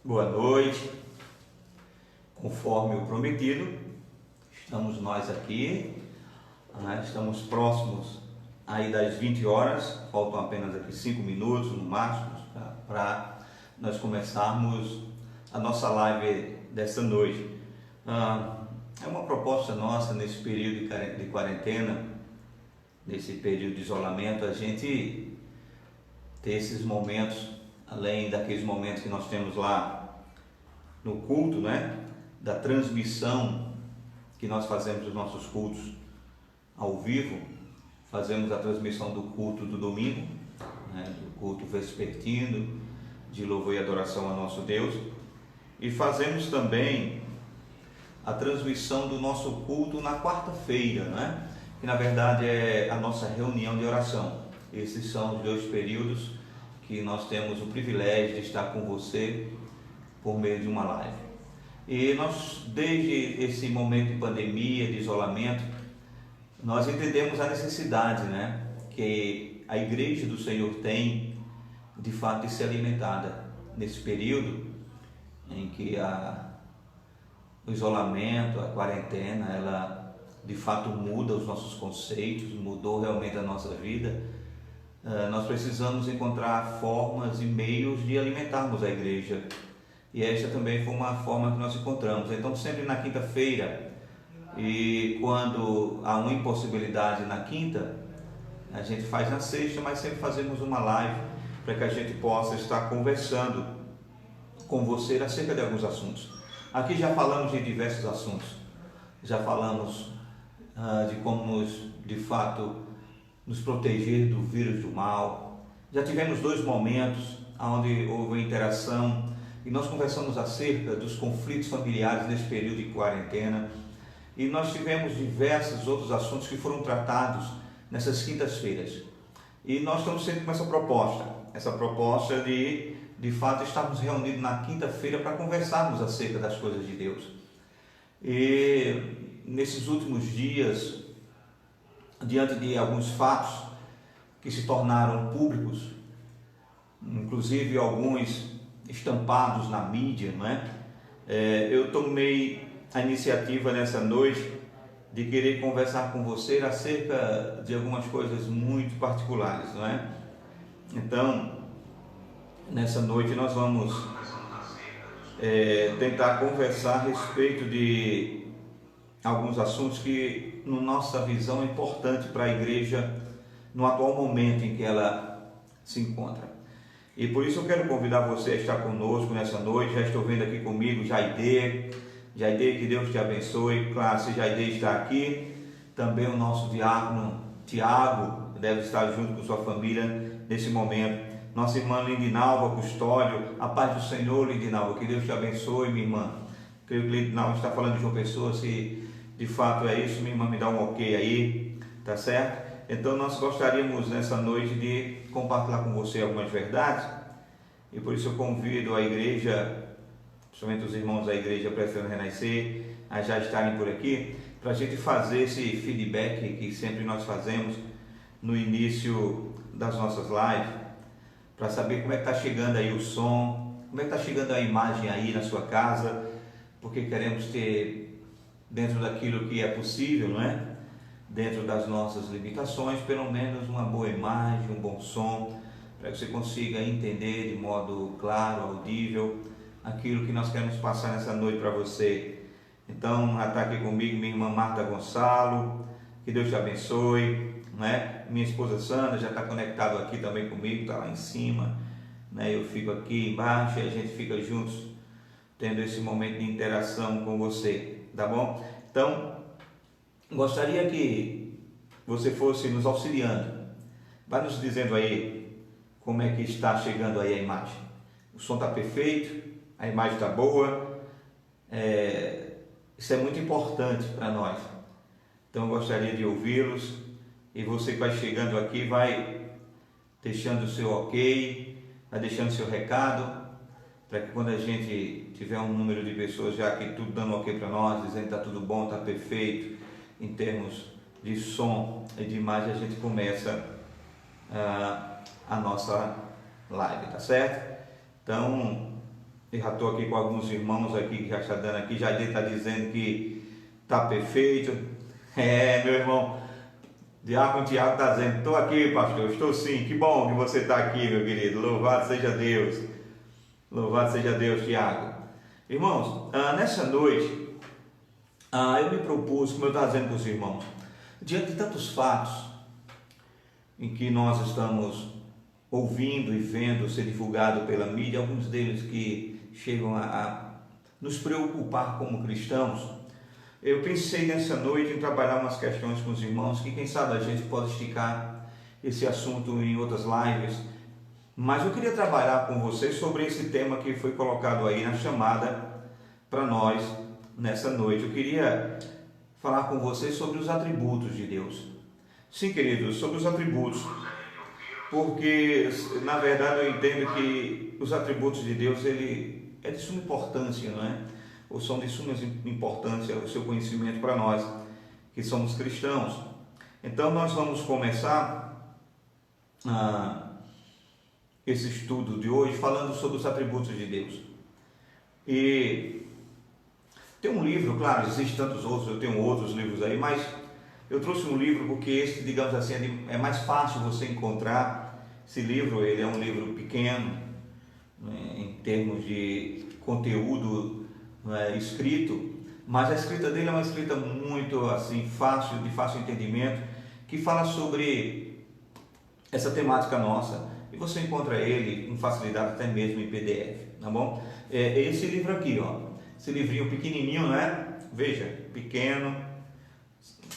Boa noite. Conforme o prometido, estamos nós aqui, estamos próximos aí das 20 horas, faltam apenas aqui 5 minutos no máximo para nós começarmos a nossa live desta noite. É uma proposta nossa nesse período de quarentena, nesse período de isolamento, a gente ter esses momentos, além daqueles momentos que nós temos lá no culto, da transmissão que nós fazemos dos nossos cultos ao vivo. Fazemos a transmissão do culto do domingo, do culto vespertino, de louvor e adoração ao nosso Deus, e fazemos também a transmissão do nosso culto na quarta-feira, que na verdade é a nossa reunião de oração. Esses são os dois períodos que nós temos o privilégio de estar com você por meio de uma live. E nós, desde esse momento de pandemia, de isolamento, nós entendemos a necessidade, que a igreja do Senhor tem, de fato, de ser alimentada nesse período em que o isolamento, a quarentena, ela de fato muda os nossos conceitos, mudou realmente a nossa vida. Nós precisamos encontrar formas e meios de alimentarmos a igreja. E esta também foi uma forma que nós encontramos. Então, sempre na quinta-feira, e quando há uma impossibilidade na quinta, a gente faz na sexta, mas sempre fazemos uma live para que a gente possa estar conversando com você acerca de alguns assuntos. Aqui já falamos de diversos assuntos. Já falamos de como de fato nos proteger do vírus do mal. Já tivemos 2 momentos onde houve interação e nós conversamos acerca dos conflitos familiares nesse período de quarentena, e nós tivemos diversos outros assuntos que foram tratados nessas quintas-feiras. E nós estamos sempre com essa proposta de fato estarmos reunidos na quinta-feira para conversarmos acerca das coisas de Deus. E nesses últimos dias, diante de alguns fatos que se tornaram públicos, inclusive alguns estampados na mídia, eu tomei a iniciativa nessa noite de querer conversar com você acerca de algumas coisas muito particulares, Então, nessa noite nós vamos tentar conversar a respeito de alguns assuntos que, na nossa visão, é importante para a igreja no atual momento em que ela se encontra. E por isso eu quero convidar você a estar conosco nessa noite. Já estou vendo aqui comigo Jaide, que Deus te abençoe. Claro, se Jaide está aqui, também o nosso diácono Tiago deve estar junto com sua família nesse momento. Nossa irmã Lindinalva Custódio, a paz do Senhor, Lindinalva, que Deus te abençoe, minha irmã. Creio que Lindinalva está falando de João Pessoa. Se de fato é isso, minha irmã, me dá um ok aí, tá certo? Então nós gostaríamos nessa noite de compartilhar com você algumas verdades, e por isso eu convido a igreja, principalmente os irmãos da igreja Presbiteriana Renascer, a já estarem por aqui, para a gente fazer esse feedback que sempre nós fazemos no início das nossas lives, para saber como é que está chegando aí o som, como é que está chegando a imagem aí na sua casa, porque queremos ter, dentro daquilo que é possível, dentro das nossas limitações, pelo menos uma boa imagem, um bom som, para que você consiga entender de modo claro, audível, aquilo que nós queremos passar nessa noite para você. Então, está aqui comigo minha irmã Marta Gonçalo, que Deus te abençoe, Minha esposa Sandra já está conectado aqui também comigo, está lá em cima, Eu fico aqui embaixo e a gente fica juntos, tendo esse momento de interação com você, tá bom? Então, gostaria que você fosse nos auxiliando. Vai nos dizendo aí como é que está chegando aí a imagem. O som está perfeito, a imagem está boa. Isso é muito importante para nós. Então eu gostaria de ouvi-los. E você que vai chegando aqui, vai deixando o seu ok, vai deixando o seu recado, para que quando a gente tiver um número de pessoas já aqui tudo dando ok para nós, dizendo que está tudo bom, está perfeito, em termos de som e de imagem, a gente começa a nossa live, tá certo? Então, Eu já estou aqui com alguns irmãos aqui que já está dando aqui, já está dizendo que está perfeito. Meu irmão, Diácono Tiago está dizendo, estou aqui, pastor, estou sim, que bom que você está aqui, meu querido, louvado seja Deus, Tiago. Irmãos, nessa noite, eu me propus, como eu estava dizendo para os irmãos, diante de tantos fatos em que nós estamos ouvindo e vendo ser divulgado pela mídia, alguns deles que chegam a nos preocupar como cristãos, eu pensei nessa noite em trabalhar umas questões com os irmãos, que quem sabe a gente pode esticar esse assunto em outras lives, mas eu queria trabalhar com vocês sobre esse tema que foi colocado aí na chamada para nós nessa noite. Eu queria falar com vocês sobre os atributos de Deus. Sim, queridos, sobre os atributos, porque na verdade eu entendo que os atributos de Deus, ele é de suma importância, não é? Ou são de suma importância o seu conhecimento para nós que somos cristãos. Então nós vamos começar esse estudo de hoje falando sobre os atributos de Deus. E tem um livro, claro, existem tantos outros, eu tenho outros livros aí, mas eu trouxe um livro porque esse, digamos assim, é mais fácil você encontrar. Esse livro, ele é um livro pequeno, né, em termos de conteúdo, escrito, mas a escrita dele é uma escrita muito assim fácil, de fácil entendimento, que fala sobre essa temática nossa, e você encontra ele com facilidade até mesmo em PDF, tá bom? Esse livro aqui, ó, esse livrinho pequenininho, né? Veja, pequeno,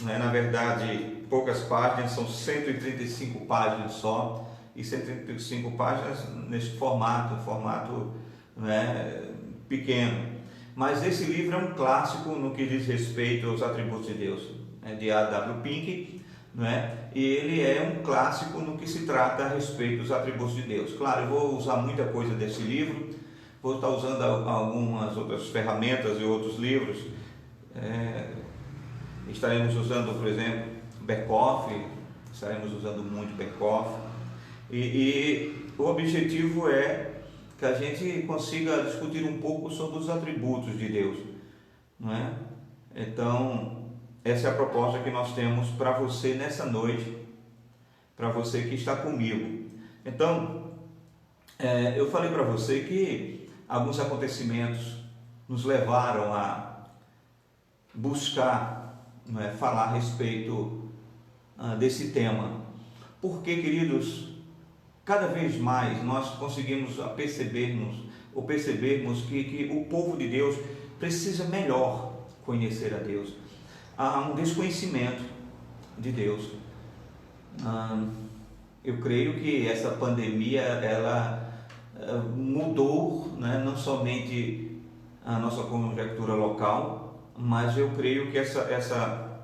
né? Na verdade poucas páginas, são 135 páginas só, e 135 páginas nesse formato, né, pequeno. Mas esse livro é um clássico no que diz respeito aos atributos de Deus, de A.W. Pink, né? E ele é um clássico no que se trata a respeito dos atributos de Deus. Claro, eu vou usar muita coisa desse livro, vou estar usando algumas outras ferramentas e outros livros. Estaremos usando, por exemplo, Berkhof, estaremos usando muito Berkhof, e o objetivo é que a gente consiga discutir um pouco sobre os atributos de Deus, não é? Então, essa é a proposta que nós temos para você nessa noite, para você que está comigo. Então, eu falei para você que alguns acontecimentos nos levaram a buscar, não é, falar a respeito desse tema. Porque, queridos, cada vez mais nós conseguimos percebermos que o povo de Deus precisa melhor conhecer a Deus. Há um desconhecimento de Deus. Eu creio que essa pandemia, ela mudou, né, não somente a nossa conjectura local, mas eu creio que essa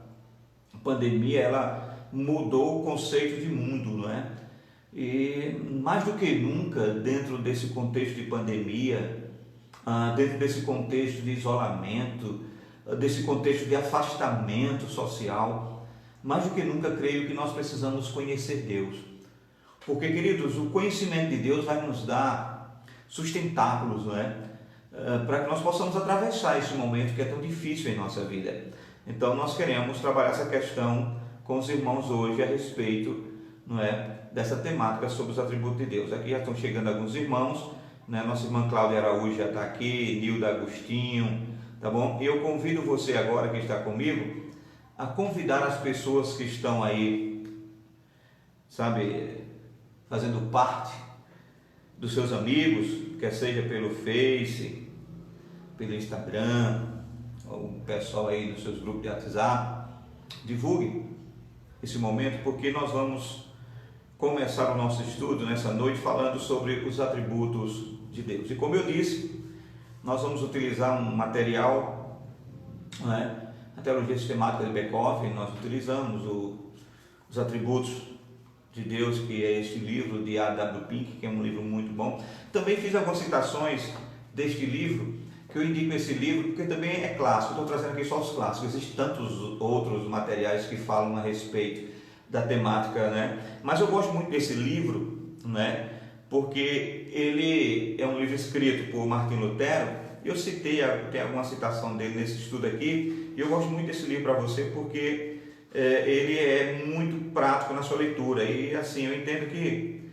pandemia, ela mudou o conceito de mundo, não é? E mais do que nunca, dentro desse contexto de pandemia, dentro desse contexto de isolamento, desse contexto de afastamento social, mais do que nunca creio que nós precisamos conhecer Deus. Porque, queridos, o conhecimento de Deus vai nos dar sustentáculos, não é? Para que nós possamos atravessar esse momento que é tão difícil em nossa vida. Então nós queremos trabalhar essa questão com os irmãos hoje a respeito, não é, dessa temática sobre os atributos de Deus. Aqui já estão chegando alguns irmãos, né? Nossa irmã Cláudia Araújo já está aqui, Nilda Agostinho, tá bom? E eu convido você agora que está comigo a convidar as pessoas que estão aí, sabe, fazendo parte dos seus amigos, quer seja pelo Face, pelo Instagram, ou o pessoal aí nos seus grupos de WhatsApp. Divulgue esse momento, porque nós vamos começar o nosso estudo nessa noite falando sobre os atributos de Deus. E como eu disse, nós vamos utilizar um material, né, a teologia sistemática de Berkhof. Nós utilizamos os atributos de Deus, que é este livro de A.W. Pink, que é um livro muito bom. Também fiz algumas citações deste livro, que eu indico esse livro porque também é clássico. Estou trazendo aqui só os clássicos, existem tantos outros materiais que falam a respeito da temática, né? Mas eu gosto muito desse livro, né? Porque ele é um livro escrito por Martinho Lutero. Eu citei, tem alguma citação dele nesse estudo aqui, e eu gosto muito desse livro para você porque ele é muito prático na sua leitura, e assim, eu entendo que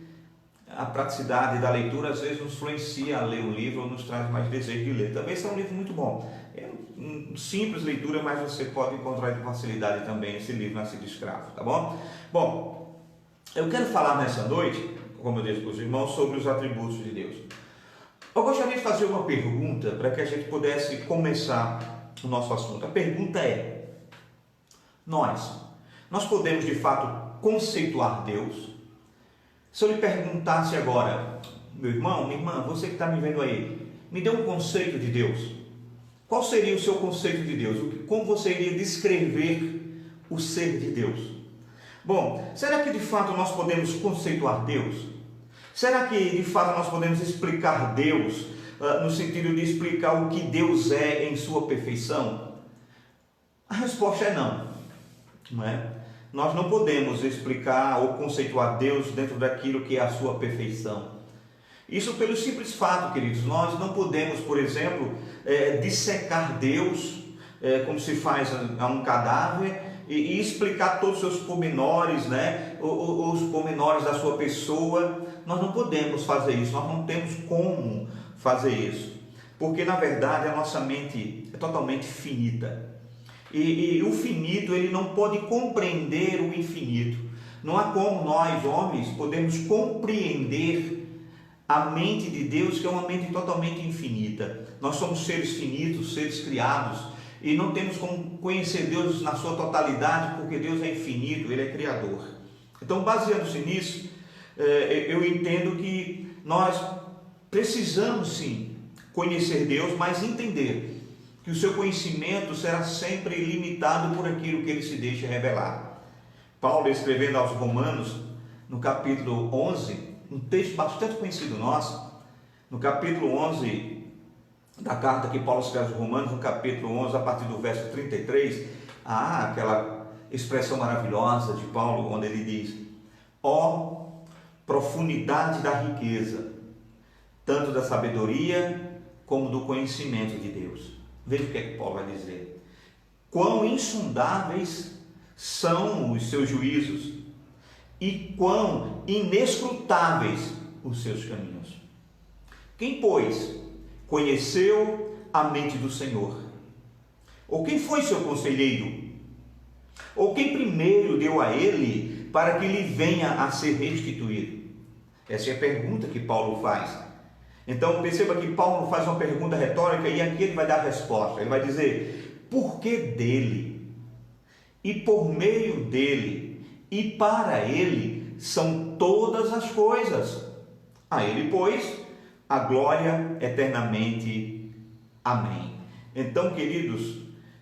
a praticidade da leitura às vezes nos influencia a ler o livro ou nos traz mais desejo de ler. Também esse é um livro muito bom, é uma simples leitura, mas você pode encontrar com facilidade também esse livro, Nascido Escravo, tá bom? Bom, eu quero falar nessa noite, como eu disse para os irmãos, sobre os atributos de Deus. Eu gostaria de fazer uma pergunta para que a gente pudesse começar o nosso assunto. A pergunta é: nós podemos de fato conceituar Deus? Se eu lhe perguntasse agora, meu irmão, minha irmã, você que está me vendo aí, me dê um conceito de Deus. Qual seria o seu conceito de Deus? Como você iria descrever o ser de Deus? Bom, será que de fato nós podemos conceituar Deus? Será que de fato nós podemos explicar Deus no sentido de explicar o que Deus é em sua perfeição? A resposta é não é? Nós não podemos explicar ou conceituar Deus dentro daquilo que é a sua perfeição. Isso pelo simples fato, queridos, nós não podemos, por exemplo, dissecar Deus como se faz a um cadáver e explicar todos os seus pormenores, né? Os pormenores da sua pessoa. Nós não podemos fazer isso, nós não temos como fazer isso, porque na verdade a nossa mente é totalmente finita. E o finito, ele não pode compreender o infinito. Não há como nós, homens, podemos compreender a mente de Deus, que é uma mente totalmente infinita. Nós somos seres finitos, seres criados, e não temos como conhecer Deus na sua totalidade, porque Deus é infinito, Ele é Criador. Então, baseando-se nisso, eu entendo que nós precisamos sim conhecer Deus, mas entender que o seu conhecimento será sempre limitado por aquilo que ele se deixa revelar. Paulo, escrevendo aos Romanos, no capítulo 11, um texto bastante conhecido nosso, no capítulo 11 da carta que Paulo escreve aos Romanos, no capítulo 11, a partir do verso 33, há aquela expressão maravilhosa de Paulo, onde ele diz: ó profundidade da riqueza, tanto da sabedoria como do conhecimento de Deus. Veja o que é que Paulo vai dizer. Quão insondáveis são os seus juízos e quão inescrutáveis os seus caminhos. Quem, pois, conheceu a mente do Senhor? Ou quem foi seu conselheiro? Ou quem primeiro deu a ele para que lhe venha a ser restituído? Essa é a pergunta que Paulo faz. Então perceba que Paulo faz uma pergunta retórica e aqui ele vai dar a resposta. Ele vai dizer: por que dele? E por meio dele e para ele são todas as coisas. A ele, pois, a glória eternamente. Amém. Então, queridos,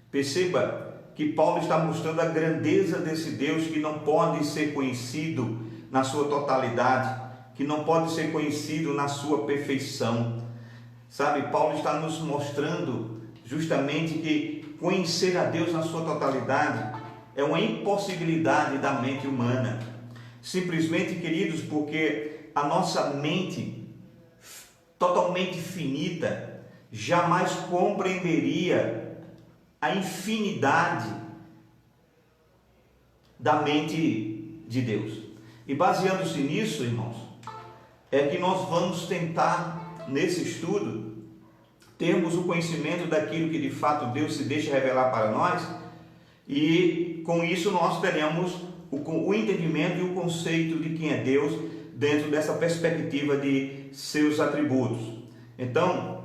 perceba que Paulo está mostrando a grandeza desse Deus que não pode ser conhecido na sua totalidade, que não pode ser conhecido na sua perfeição. Sabe, Paulo está nos mostrando justamente que conhecer a Deus na sua totalidade é uma impossibilidade da mente humana. Simplesmente, queridos, porque a nossa mente totalmente finita jamais compreenderia a infinidade da mente de Deus. E baseando-se nisso, irmãos, é que nós vamos tentar, nesse estudo, termos o conhecimento daquilo que de fato Deus se deixa revelar para nós, e com isso nós teremos o entendimento e o conceito de quem é Deus dentro dessa perspectiva de seus atributos. Então,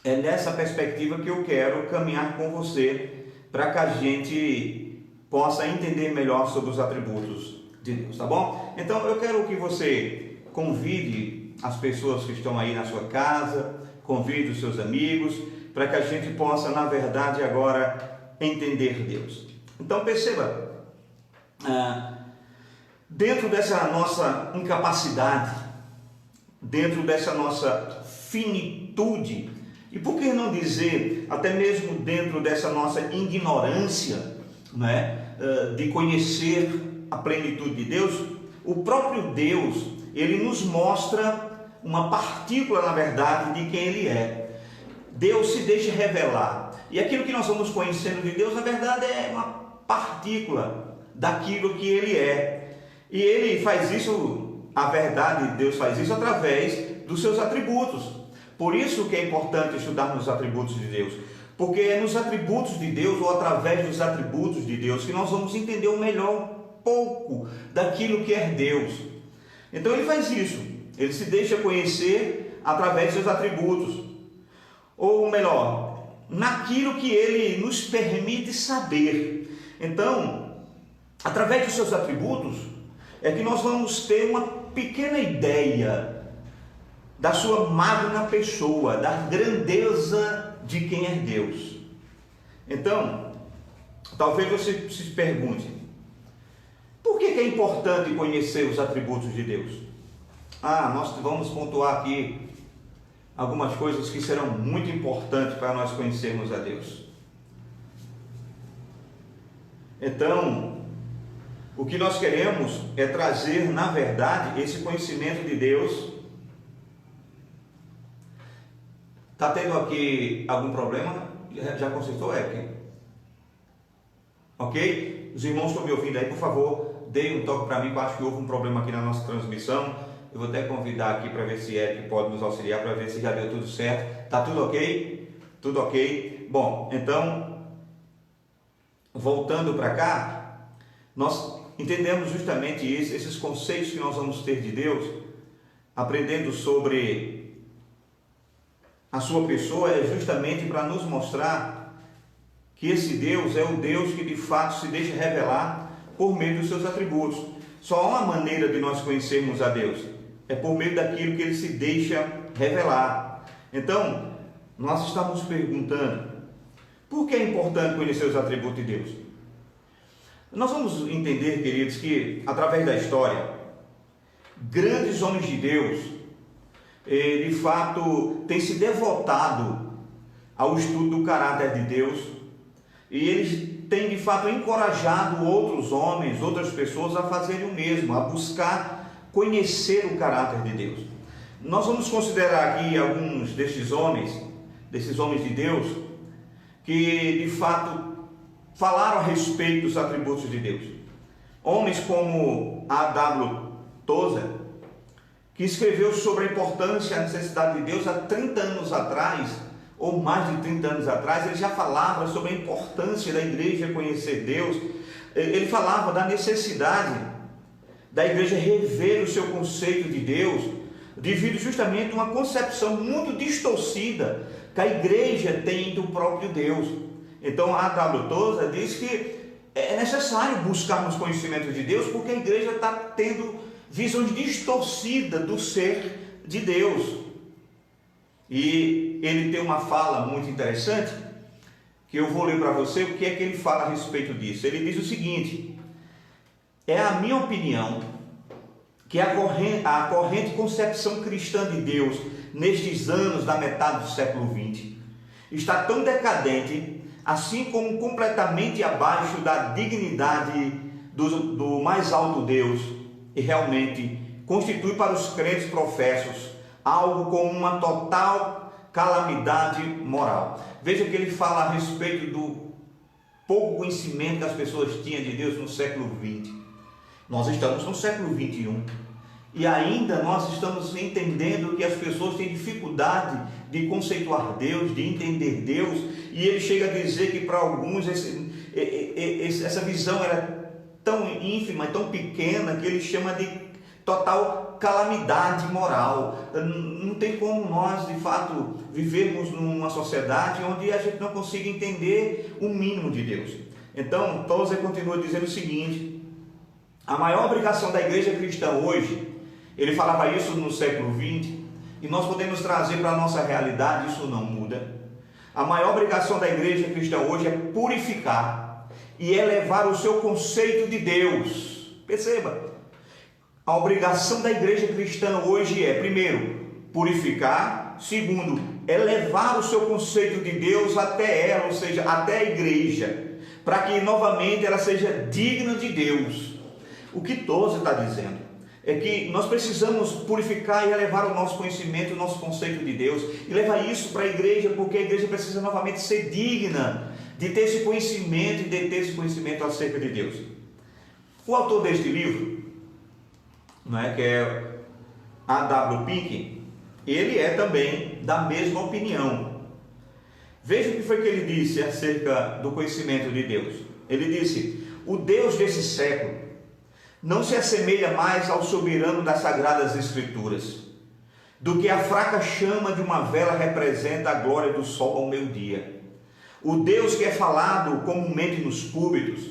é nessa perspectiva que eu quero caminhar com você, para que a gente possa entender melhor sobre os atributos de Deus, tá bom? Então eu quero que você convide as pessoas que estão aí na sua casa, convide os seus amigos, para que a gente possa, na verdade, agora entender Deus. Então perceba, dentro dessa nossa incapacidade, dentro dessa nossa finitude, e por que não dizer, até mesmo dentro dessa nossa ignorância, de conhecer a plenitude de Deus, o próprio Deus, ele nos mostra uma partícula, na verdade, de quem Ele é. Deus se deixa revelar. E aquilo que nós vamos conhecendo de Deus, na verdade, é uma partícula daquilo que Ele é. E Ele faz isso, a verdade, Deus faz isso através dos seus atributos. Por isso que é importante estudar nos atributos de Deus. Porque é nos atributos de Deus, ou através dos atributos de Deus, que nós vamos entender o melhor pouco daquilo que é Deus. Então Ele faz isso. Ele se deixa conhecer através dos seus atributos. Ou melhor, naquilo que Ele nos permite saber. Então, através dos seus atributos, é que nós vamos ter uma pequena ideia da sua magna pessoa, da grandeza de quem é Deus. Então, talvez você se pergunte, por que é importante conhecer os atributos de Deus? Nós vamos pontuar aqui algumas coisas que serão muito importantes para nós conhecermos a Deus. Então, o que nós queremos é trazer, na verdade, esse conhecimento de Deus. Está tendo aqui algum problema? Já consertou, aqui? Ok? Os irmãos estão me ouvindo aí, por favor, deem um toque para mim, que eu acho que houve um problema aqui na nossa transmissão. Eu vou até convidar aqui para ver se que pode nos auxiliar, para ver se já deu tudo certo. Está tudo ok? Tudo ok? Bom, então, voltando para cá, nós entendemos justamente isso, esses conceitos que nós vamos ter de Deus, aprendendo sobre a sua pessoa, é justamente para nos mostrar que esse Deus é o Deus que de fato se deixa revelar por meio dos seus atributos. Só há uma maneira de nós conhecermos a Deus, é por meio daquilo que Ele se deixa revelar. Então, nós estamos perguntando, por que é importante conhecer os atributos de Deus? Nós vamos entender, queridos, que através da história, grandes homens de Deus, de fato, têm se devotado ao estudo do caráter de Deus, e eles têm de fato encorajado outros homens, outras pessoas a fazerem o mesmo, a buscar conhecer o caráter de Deus. Nós vamos considerar aqui alguns desses homens de Deus, que de fato falaram a respeito dos atributos de Deus. Homens como A.W. Tozer, que escreveu sobre a importância e a necessidade de Deus há 30 anos atrás, ou mais de 30 anos atrás. Ele já falava sobre a importância da igreja conhecer Deus. Ele falava da necessidade da igreja rever o seu conceito de Deus, devido justamente a uma concepção muito distorcida que a igreja tem do próprio Deus. Então A.W. Tozer diz que é necessário buscarmos conhecimento de Deus, porque a igreja está tendo visões distorcidas do ser de Deus. E ele tem uma fala muito interessante, que eu vou ler para você o que é que ele fala a respeito disso. Ele diz o seguinte: é a minha opinião que a corrente concepção cristã de Deus nestes anos da metade do século XX está tão decadente, assim como completamente abaixo da dignidade do mais alto Deus, e realmente constitui para os crentes professos algo como uma total calamidade moral. Veja que ele fala a respeito do pouco conhecimento que as pessoas tinham de Deus no século XX. Nós estamos no século XXI e ainda nós estamos entendendo que as pessoas têm dificuldade de conceituar Deus, de entender Deus, e ele chega a dizer que para alguns essa visão era tão ínfima, tão pequena, que ele chama de total calamidade moral. Não tem como nós, de fato, vivermos numa sociedade onde a gente não consiga entender o mínimo de Deus. Então, Tozer continua dizendo o seguinte: a maior obrigação da igreja cristã hoje, ele falava isso no século XX, e nós podemos trazer para a nossa realidade, isso não muda. A maior obrigação da igreja cristã hoje é purificar e elevar o seu conceito de Deus. Perceba, a obrigação da igreja cristã hoje é, primeiro, purificar; segundo, elevar o seu conceito de Deus até ela, ou seja, até a igreja, para que novamente ela seja digna de Deus. O que Tozer está dizendo é que nós precisamos purificar e elevar o nosso conhecimento, o nosso conceito de Deus, e levar isso para a igreja, porque a igreja precisa novamente ser digna de ter esse conhecimento e de ter esse conhecimento acerca de Deus. O autor deste livro, que é A.W. Pink, ele é também da mesma opinião. Veja o que foi que ele disse acerca do conhecimento de Deus. Ele disse: o Deus desse século não se assemelha mais ao soberano das Sagradas Escrituras, do que a fraca chama de uma vela representa a glória do sol ao meio-dia. O Deus que é falado comumente nos púlpitos,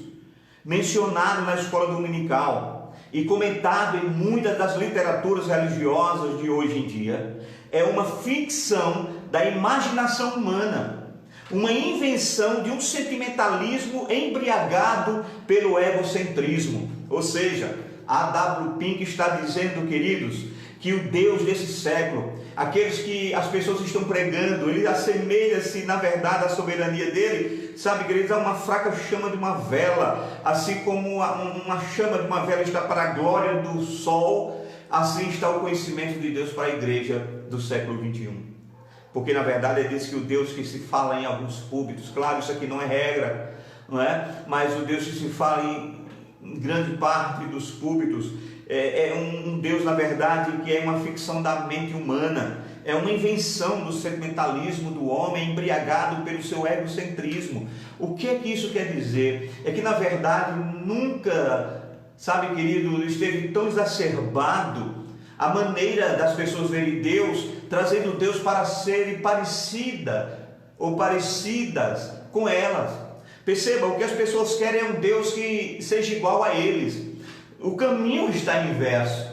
mencionado na escola dominical e comentado em muitas das literaturas religiosas de hoje em dia, é uma ficção da imaginação humana, uma invenção de um sentimentalismo embriagado pelo egocentrismo. Ou seja, A.W. Pink está dizendo, queridos, que o Deus desse século, aqueles que as pessoas estão pregando, ele assemelha-se na verdade à soberania dele, sabe, queridos, a uma fraca chama de uma vela, assim como uma chama de uma vela está para a glória do sol, assim está o conhecimento de Deus para a igreja do século 21. Porque na verdade ele diz que o Deus que se fala em alguns púlpitos, claro, isso aqui não é regra, mas o Deus que se fala em grande parte dos púlpitos é um Deus, na verdade, que é uma ficção da mente humana, é uma invenção do sentimentalismo do homem embriagado pelo seu egocentrismo. O que é que isso quer dizer? É que na verdade nunca, sabe, querido, esteve tão exacerbado a maneira das pessoas verem Deus, trazendo Deus para serem parecida ou parecidas com elas. Perceba, o que as pessoas querem é um Deus que seja igual a eles. O caminho está inverso.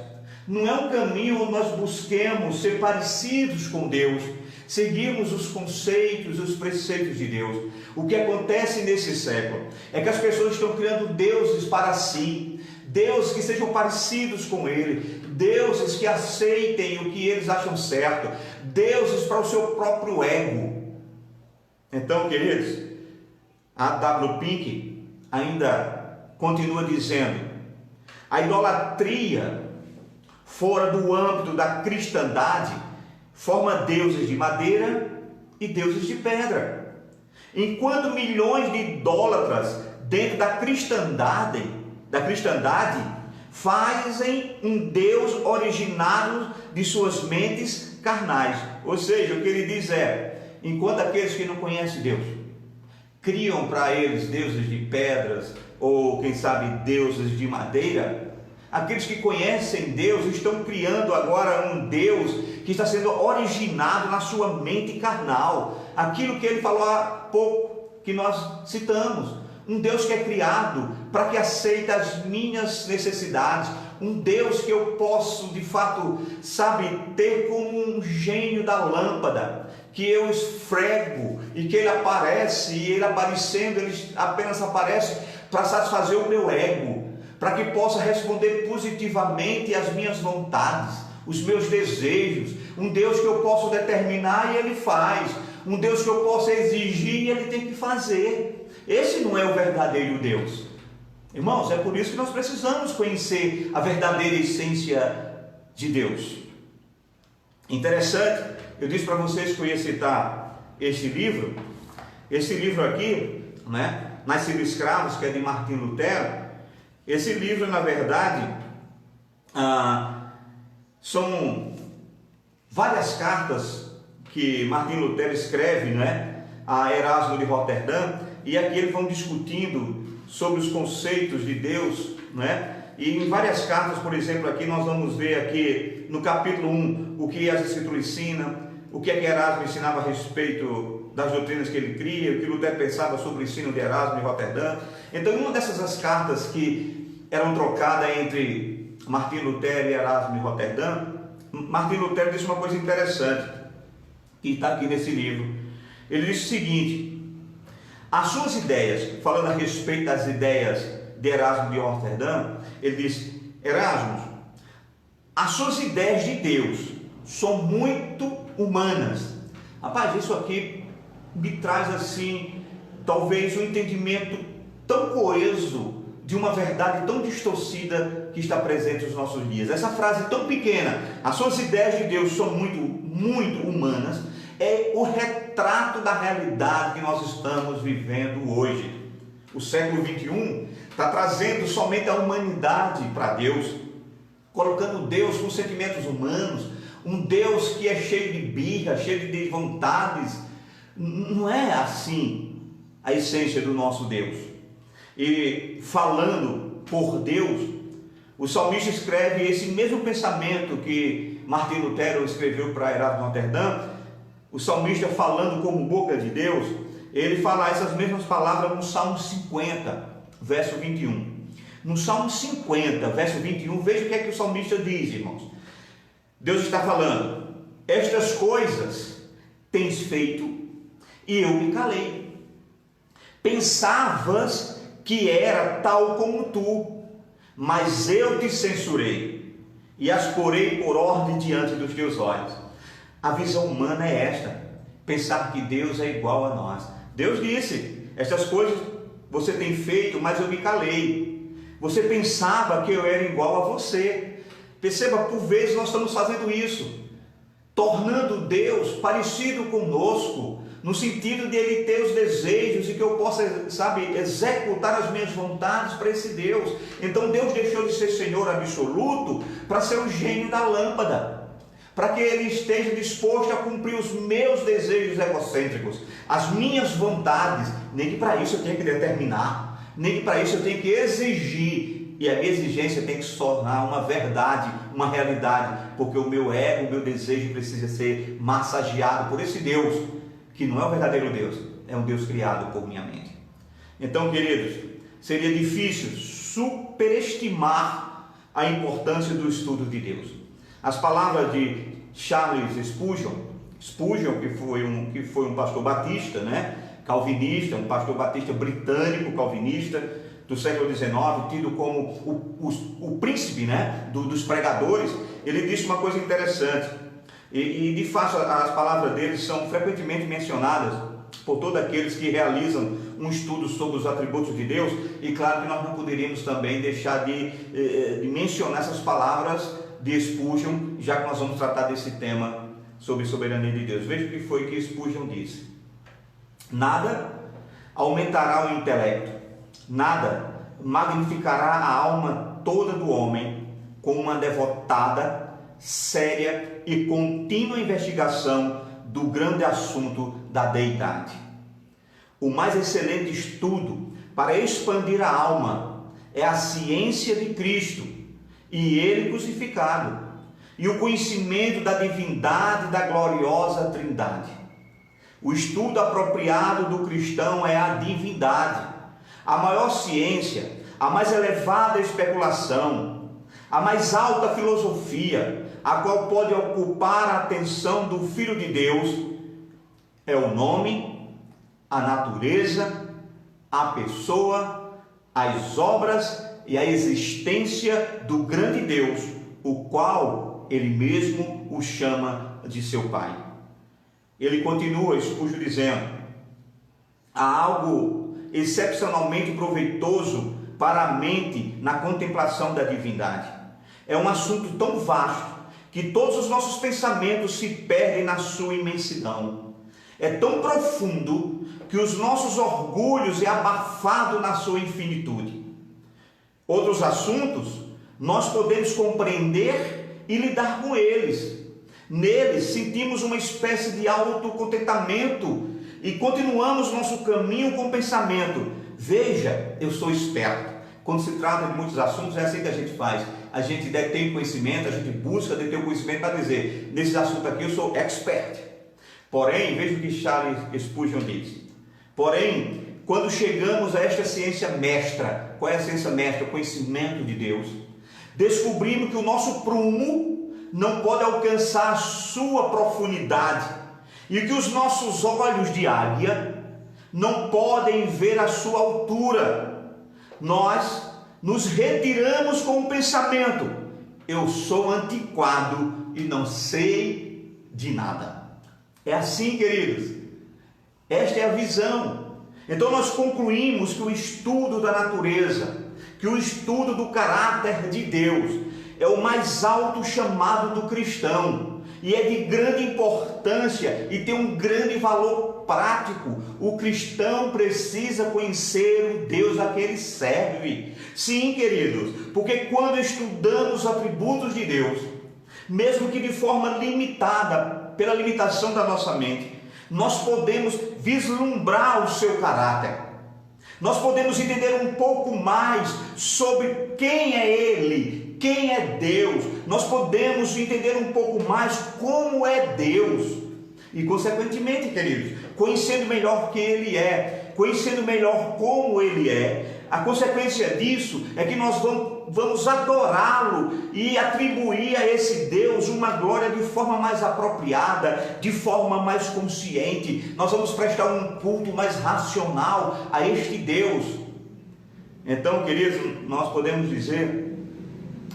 Não é um caminho onde nós busquemos ser parecidos com Deus, seguirmos os conceitos, os preceitos de Deus. O que acontece nesse século é que as pessoas estão criando deuses para si, deuses que sejam parecidos com Ele, deuses que aceitem o que eles acham certo, deuses para o seu próprio ego. Então, queridos, A.W. Pink ainda continua dizendo: a idolatria fora do âmbito da cristandade forma deuses de madeira e deuses de pedra, enquanto milhões de idólatras dentro da cristandade fazem um Deus originário de suas mentes carnais. Ou seja, o que ele diz é: enquanto aqueles que não conhecem Deus criam para eles deuses de pedras, ou quem sabe deuses de madeira, aqueles que conhecem Deus estão criando agora um Deus que está sendo originado na sua mente carnal, aquilo que ele falou há pouco, que nós citamos, um Deus que é criado para que aceite as minhas necessidades, um Deus que eu posso de fato, sabe, ter como um gênio da lâmpada, que eu esfrego e que ele aparece, e ele aparecendo, ele apenas aparece para satisfazer o meu ego, para que possa responder positivamente às minhas vontades, os meus desejos, um Deus que eu posso determinar e ele faz, um Deus que eu posso exigir e ele tem que fazer. Esse não é o verdadeiro Deus. Irmãos, é por isso que nós precisamos conhecer a verdadeira essência de Deus. Interessante, eu disse para vocês que eu ia citar este livro aqui, Nascido Escravos, que é de Martinho Lutero. Esse livro, na verdade, são várias cartas que Martinho Lutero escreve, a Erasmo de Roterdã, e aqui eles vão discutindo sobre os conceitos de Deus, e em várias cartas, por exemplo, aqui nós vamos ver aqui no capítulo 1 o que as Escrituras ensinam, o que Erasmo ensinava a respeito das doutrinas que ele cria, o que Lutero pensava sobre o ensino de Erasmo de Roterdã. Então, em uma dessas cartas que eram trocadas entre Martinho Lutero e Erasmo de Roterdã, Martinho Lutero disse uma coisa interessante, que está aqui nesse livro. Ele disse o seguinte: as suas ideias, falando a respeito das ideias de Erasmo de Roterdã, ele disse: Erasmo, as suas ideias de Deus são muito humanas. Rapaz, isso aqui me traz assim, talvez um entendimento tão coeso de uma verdade tão distorcida que está presente nos nossos dias. Essa frase tão pequena, as suas ideias de Deus são muito humanas, é o retrato da realidade que nós estamos vivendo hoje. O século XXI está trazendo somente a humanidade para Deus, colocando Deus com sentimentos humanos, um Deus que é cheio de birra, cheio de vontades. Não é assim a essência do nosso Deus. E falando por Deus, o salmista escreve esse mesmo pensamento que Martinho Lutero escreveu para Erasmo de Roterdã. O salmista, falando como boca de Deus, ele fala essas mesmas palavras no Salmo 50, verso 21. No Salmo 50, verso 21, veja o que é que o salmista diz, irmãos. Deus está falando: estas coisas tens feito e eu me calei. Pensavas que era tal como tu, mas eu te censurei e as porei por ordem diante dos teus olhos. A visão humana é esta: pensar que Deus é igual a nós. Deus disse: estas coisas você tem feito, mas eu me calei. Você pensava que eu era igual a você. Perceba, por vezes nós estamos fazendo isso, tornando Deus parecido conosco, no sentido de Ele ter os desejos e que eu possa, executar as minhas vontades para esse Deus. Então Deus deixou de ser Senhor absoluto para ser o gênio da lâmpada, para que Ele esteja disposto a cumprir os meus desejos egocêntricos, as minhas vontades. Nem que para isso eu tenha que determinar, nem que para isso eu tenha que exigir. E a minha exigência tem que se tornar uma verdade, uma realidade, porque o meu ego, o meu desejo precisa ser massageado por esse Deus, que não é o verdadeiro Deus, é um Deus criado por minha mente. Então, queridos, seria difícil superestimar a importância do estudo de Deus. As palavras de Charles Spurgeon, que foi um pastor batista, calvinista, um pastor batista britânico calvinista do século XIX, tido como o príncipe, dos pregadores. Ele disse uma coisa interessante, e de fato as palavras dele são frequentemente mencionadas por todos aqueles que realizam um estudo sobre os atributos de Deus. E claro que nós não poderíamos também deixar de mencionar essas palavras de Spurgeon, já que nós vamos tratar desse tema sobre soberania de Deus. Veja o que foi que Spurgeon disse: nada aumentará o intelecto, nada magnificará a alma toda do homem com uma devotada, séria e contínua investigação do grande assunto da deidade. O mais excelente estudo para expandir a alma é a ciência de Cristo e Ele crucificado, e o conhecimento da divindade da gloriosa Trindade. O estudo apropriado do cristão é a divindade. A maior ciência, a mais elevada especulação, a mais alta filosofia, a qual pode ocupar a atenção do Filho de Deus, é o nome, a natureza, a pessoa, as obras e a existência do grande Deus, o qual Ele mesmo o chama de seu Pai. Ele continua, Spurgeon, dizendo: há algo excepcionalmente proveitoso para a mente na contemplação da divindade. É um assunto tão vasto que todos os nossos pensamentos se perdem na sua imensidão. É tão profundo que os nossos orgulhos é abafado na sua infinitude. Outros assuntos nós podemos compreender e lidar com eles. Neles sentimos uma espécie de autocontentamento e continuamos nosso caminho com o pensamento: veja, eu sou esperto. Quando se trata de muitos assuntos, é assim que a gente faz. A gente detém conhecimento, a gente busca deter o conhecimento para dizer: nesse assunto aqui eu sou expert. Porém, veja o que Charles Spurgeon diz: porém, quando chegamos a esta ciência mestra, qual é a ciência mestra? O conhecimento de Deus. Descobrimos que o nosso prumo não pode alcançar a sua profundidade e que os nossos olhos de águia não podem ver a sua altura. Nós nos retiramos com o pensamento: eu sou antiquado e não sei de nada. É assim, queridos, esta é a visão. Então nós concluímos que o estudo da natureza, que o estudo do caráter de Deus é o mais alto chamado do cristão e é de grande importância e tem um grande valor prático. O cristão precisa conhecer o Deus a que ele serve. Sim, queridos, porque quando estudamos os atributos de Deus, mesmo que de forma limitada, pela limitação da nossa mente, nós podemos vislumbrar o seu caráter. Nós podemos entender um pouco mais sobre quem é Ele, quem é Deus. Nós podemos entender um pouco mais como é Deus. E, consequentemente, queridos, conhecendo melhor quem Ele é, conhecendo melhor como Ele é, a consequência disso é que nós vamos adorá-lo e atribuir a esse Deus uma glória de forma mais apropriada, de forma mais consciente. Nós vamos prestar um culto mais racional a este Deus. Então, queridos, nós podemos dizer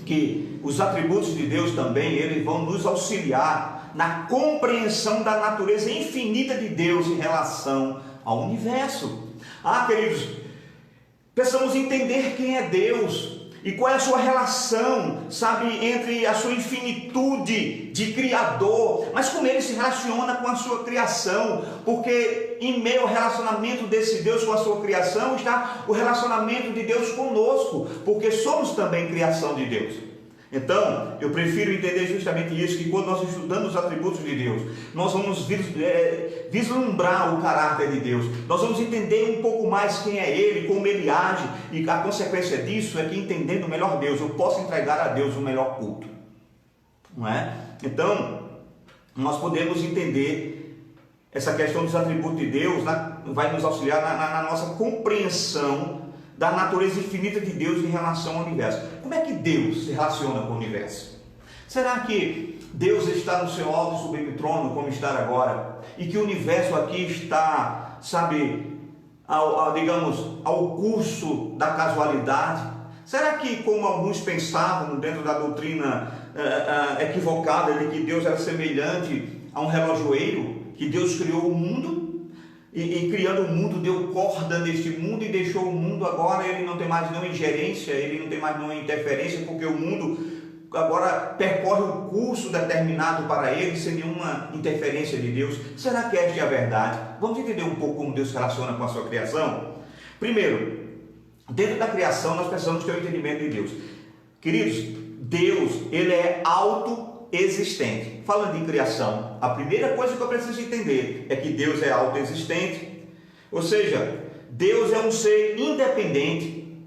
que os atributos de Deus também, eles vão nos auxiliar na compreensão da natureza infinita de Deus em relação ao universo. Queridos, precisamos entender quem é Deus e qual é a sua relação, sabe, entre a sua infinitude de Criador, mas como Ele se relaciona com a sua criação, porque em meio ao relacionamento desse Deus com a sua criação está o relacionamento de Deus conosco, porque somos também criação de Deus. Então, eu prefiro entender justamente isso, que quando nós estudamos os atributos de Deus, nós vamos vislumbrar o caráter de Deus, nós vamos entender um pouco mais quem é Ele, como Ele age, e a consequência disso é que, entendendo melhor Deus, eu posso entregar a Deus o melhor culto, não é? Então, nós podemos entender essa questão dos atributos de Deus, vai nos auxiliar na nossa compreensão da natureza infinita de Deus em relação ao universo. Como é que Deus se relaciona com o universo? Será que Deus está no seu alto e sublime trono, como está agora, e que o universo aqui está, sabe, ao curso da casualidade? Será que, como alguns pensavam dentro da doutrina equivocada de que Deus era semelhante a um relojoeiro, que Deus criou o mundo, e criando o mundo, deu corda neste mundo e deixou o mundo agora, ele não tem mais nenhuma ingerência, ele não tem mais nenhuma interferência, porque o mundo agora percorre um curso determinado para ele, sem nenhuma interferência de Deus? Será que esta é a verdade? Vamos entender um pouco como Deus se relaciona com a sua criação? Primeiro, dentro da criação nós precisamos ter um entendimento de Deus. Queridos, Deus, Ele é autoexistente. Falando em criação, a primeira coisa que eu preciso entender é que Deus é autoexistente, ou seja, Deus é um ser independente,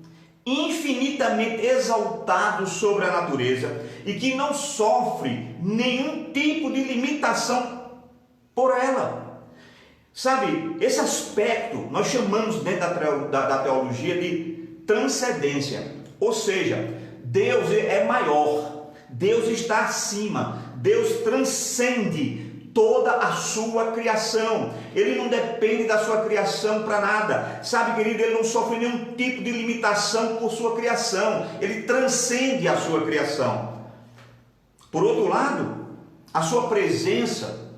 infinitamente exaltado sobre a natureza e que não sofre nenhum tipo de limitação por ela. Sabe, esse aspecto nós chamamos dentro da teologia de transcendência, ou seja, Deus é maior, Deus está acima, Deus transcende toda a sua criação. Ele não depende da sua criação para nada. Sabe, querido, Ele não sofre nenhum tipo de limitação por sua criação. Ele transcende a sua criação. Por outro lado, a sua presença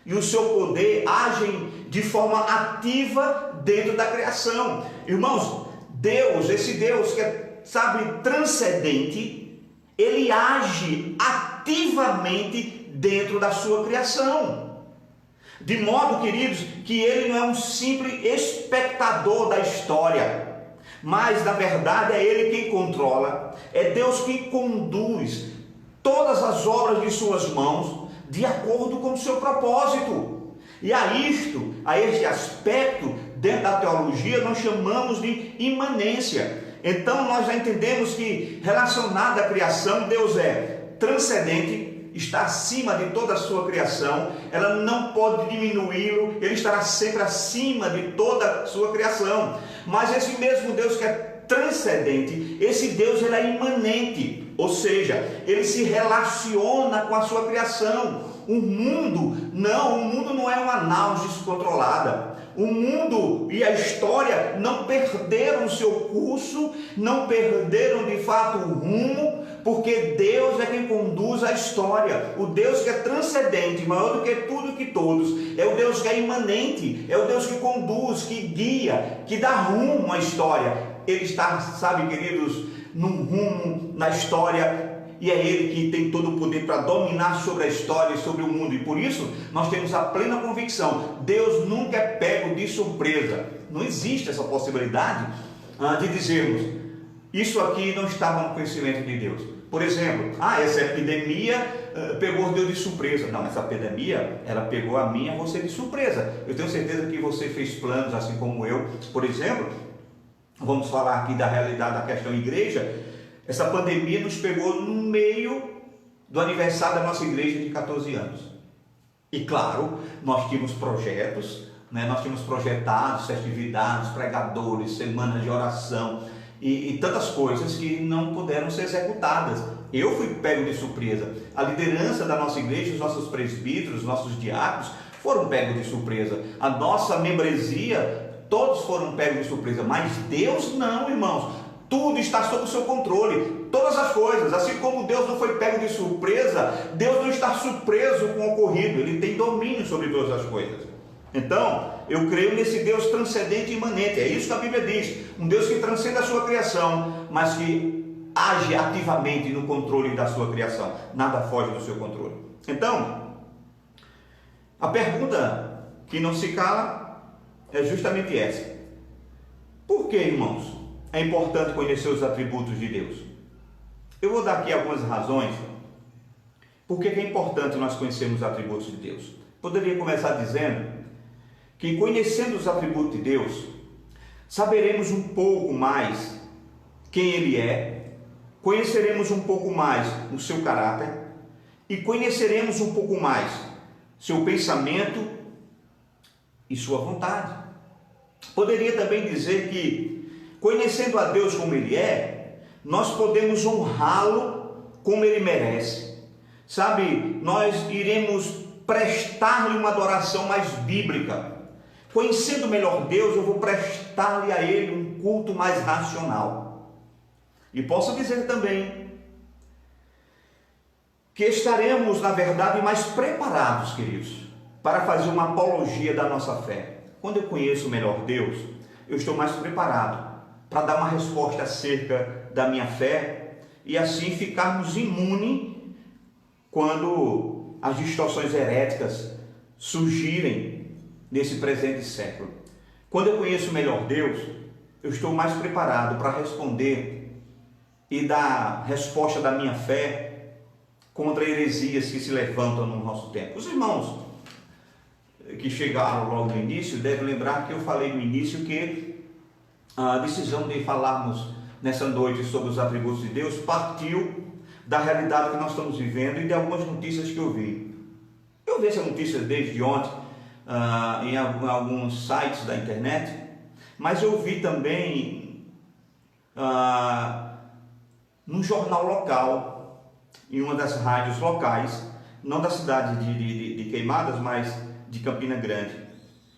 e o seu poder agem de forma ativa dentro da criação. Irmãos, Deus, esse Deus que é, sabe, transcendente, Ele age ativamente dentro da sua criação, de modo, queridos, que Ele não é um simples espectador da história, mas na verdade é Ele quem controla, é Deus quem conduz todas as obras de suas mãos de acordo com o seu propósito. E a este aspecto dentro da teologia nós chamamos de imanência. Então nós já entendemos que, relacionado à criação, Deus é transcendente, está acima de toda a sua criação, ela não pode diminuí-lo, Ele estará sempre acima de toda a sua criação. Mas esse mesmo Deus que é transcendente, esse Deus ele é imanente, ou seja, Ele se relaciona com a sua criação. O mundo não é uma nau descontrolada. O mundo e a história não perderam o seu curso, não perderam de fato o rumo, porque Deus é quem conduz a história. O Deus que é transcendente, maior do que tudo e que todos, é o Deus que é imanente, é o Deus que conduz, que guia, que dá rumo à história. Ele está, sabe, queridos, num rumo na história, e é Ele que tem todo o poder para dominar sobre a história e sobre o mundo. E por isso nós temos a plena convicção: Deus nunca é pego de surpresa. Não existe essa possibilidade de dizermos: isso aqui não estava no conhecimento de Deus. Por exemplo, essa epidemia pegou Deus de surpresa. Não, essa epidemia, ela pegou a mim e a você de surpresa. Eu tenho certeza que você fez planos, assim como eu. Por exemplo, vamos falar aqui da realidade da questão igreja. Essa pandemia nos pegou no meio do aniversário da nossa igreja de 14 anos. E claro, nós tínhamos projetos, nós tínhamos projetados festividades, pregadores, semanas de oração e tantas coisas que não puderam ser executadas. Eu fui pego de surpresa. A liderança da nossa igreja, os nossos presbíteros, os nossos diáconos foram pegos de surpresa. A nossa membresia, todos foram pegos de surpresa. Mas Deus não, irmãos. Tudo está sob o seu controle, todas as coisas. Assim como Deus não foi pego de surpresa, Deus não está surpreso com o ocorrido. Ele tem domínio sobre todas as coisas. Então, eu creio nesse Deus transcendente e imanente. É isso que a Bíblia diz. Um Deus que transcende a sua criação, mas que age ativamente no controle da sua criação. Nada foge do seu controle. Então, a pergunta que não se cala é justamente essa: por que, irmãos, é importante conhecer os atributos de Deus? Eu vou dar aqui algumas razões por que é importante nós conhecermos os atributos de Deus. Poderia começar dizendo que, conhecendo os atributos de Deus, saberemos um pouco mais quem Ele é, conheceremos um pouco mais o seu caráter e conheceremos um pouco mais seu pensamento e sua vontade. Poderia também dizer que, conhecendo a Deus como Ele é, nós podemos honrá-lo como Ele merece. Sabe, nós iremos prestar-lhe uma adoração mais bíblica. Conhecendo melhor Deus, eu vou prestar-lhe a Ele um culto mais racional. E posso dizer também que estaremos, na verdade, mais preparados, queridos, para fazer uma apologia da nossa fé. Quando eu conheço melhor Deus, eu estou mais preparado para dar uma resposta acerca da minha fé e assim ficarmos imunes quando as distorções heréticas surgirem nesse presente século. Quando eu conheço melhor Deus, eu estou mais preparado para responder e dar resposta da minha fé contra heresias que se levantam no nosso tempo. Os irmãos que chegaram logo no início devem lembrar que eu falei no início que a decisão de falarmos nessa noite sobre os atributos de Deus partiu da realidade que nós estamos vivendo e de algumas notícias que eu vi. Eu vi essa notícia desde ontem em alguns sites da internet, mas eu vi também num jornal local, em uma das rádios locais, não da cidade de Queimadas, mas de Campina Grande,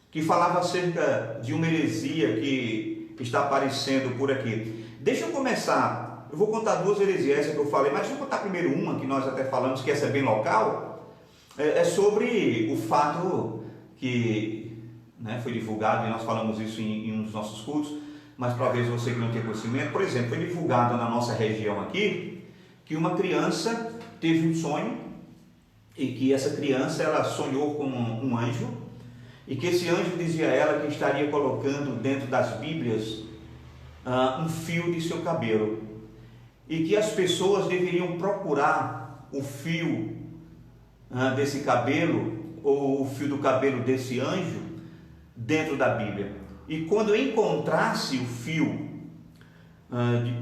que falava acerca de uma heresia que está aparecendo por aqui. Deixa eu começar, eu vou contar duas heresias que eu falei, mas deixa eu contar primeiro uma que nós até falamos, que essa é bem local, é sobre o fato que foi divulgado, e nós falamos isso em um dos nossos cultos, mas talvez você que não tenha conhecimento, por exemplo, foi divulgado na nossa região aqui, que uma criança teve um sonho, e que essa criança ela sonhou com um anjo, e que esse anjo dizia a ela que estaria colocando dentro das Bíblias um fio de seu cabelo, e que as pessoas deveriam procurar o fio desse cabelo, ou o fio do cabelo desse anjo, dentro da Bíblia. E quando encontrasse o fio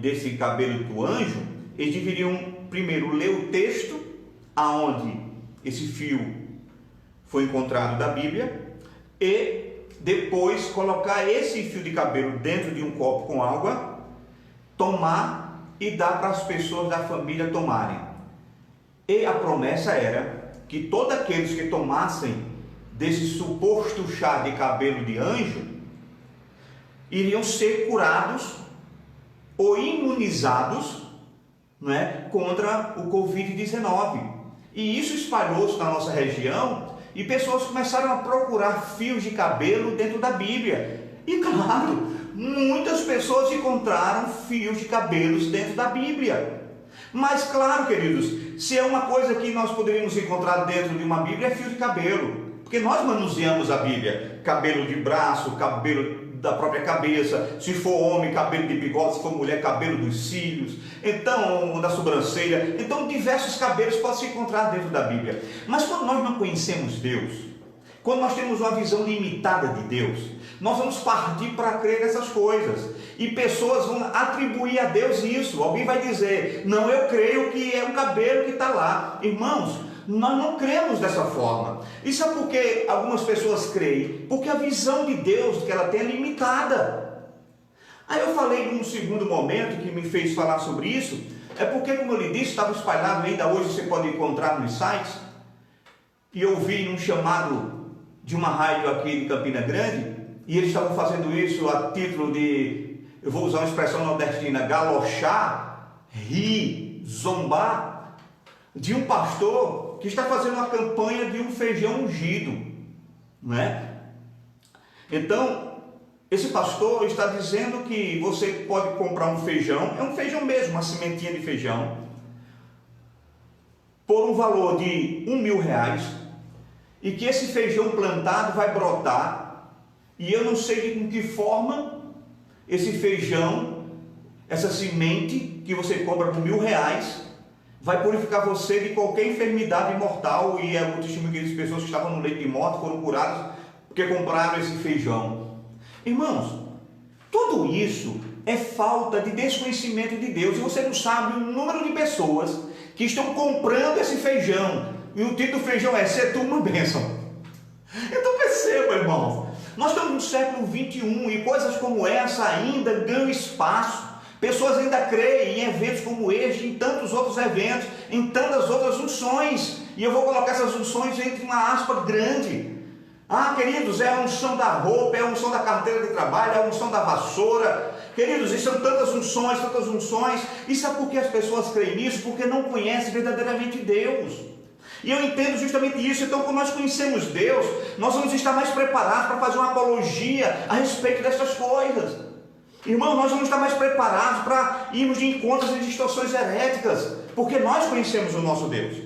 desse cabelo do anjo, eles deveriam primeiro ler o texto aonde esse fio foi encontrado da Bíblia, e depois colocar esse fio de cabelo dentro de um copo com água, tomar e dar para as pessoas da família tomarem. E a promessa era que todos aqueles que tomassem desse suposto chá de cabelo de anjo iriam ser curados ou imunizados contra o Covid-19. E isso espalhou-se na nossa região, e pessoas começaram a procurar fios de cabelo dentro da Bíblia. E claro, muitas pessoas encontraram fios de cabelos dentro da Bíblia. Mas claro, queridos, se é uma coisa que nós poderíamos encontrar dentro de uma Bíblia, é fio de cabelo. Porque nós manuseamos a Bíblia. Cabelo de braço, cabelo da própria cabeça. Se for homem, cabelo de bigode. Se for mulher, cabelo dos cílios. Então, da sobrancelha. Então, diversos cabelos podem se encontrar dentro da Bíblia. Mas quando nós não conhecemos Deus, quando nós temos uma visão limitada de Deus, nós vamos partir para crer nessas coisas. E pessoas vão atribuir a Deus isso. Alguém vai dizer, não, eu creio que é um cabelo que está lá. Irmãos, nós não cremos dessa forma. Isso é porque algumas pessoas creem, porque a visão de Deus que ela tem é limitada. Aí eu falei num segundo momento que me fez falar sobre isso, é porque, como eu lhe disse, estava espalhado, ainda hoje você pode encontrar nos sites, e eu vi um chamado de uma rádio aqui de Campina Grande, e eles estavam fazendo isso a título de, eu vou usar uma expressão nordestina, galochar, rir, zombar, de um pastor que está fazendo uma campanha de um feijão ungido, não é? Então, esse pastor está dizendo que você pode comprar um feijão, é um feijão mesmo, uma sementinha de feijão, por um valor de R$1.000, e que esse feijão plantado vai brotar, e eu não sei de que forma esse feijão, essa semente que você compra por R$1.000, vai purificar você de qualquer enfermidade mortal. E é o testemunho que as pessoas que estavam no leito de morte foram curadas porque compraram esse feijão. Irmãos, tudo isso é falta de desconhecimento de Deus. E você não sabe o número de pessoas que estão comprando esse feijão, e o título do feijão é "Ser tu uma bênção". Então perceba, irmãos, nós estamos no século 21 e coisas como essa ainda ganham espaço. Pessoas ainda creem em eventos como este, em tantos outros eventos, em tantas outras unções. E eu vou colocar essas unções entre uma aspa grande. Ah, queridos, é a unção da roupa, é a unção da carteira de trabalho, é a unção da vassoura. Queridos, isso são tantas unções, tantas unções. E sabe por que as pessoas creem nisso? Porque não conhecem verdadeiramente Deus. E eu entendo justamente isso. Então, quando nós conhecemos Deus, nós vamos estar mais preparados para fazer uma apologia a respeito dessas coisas. Irmão, nós vamos estar mais preparados para irmos de encontros e distorções heréticas, porque nós conhecemos o nosso Deus.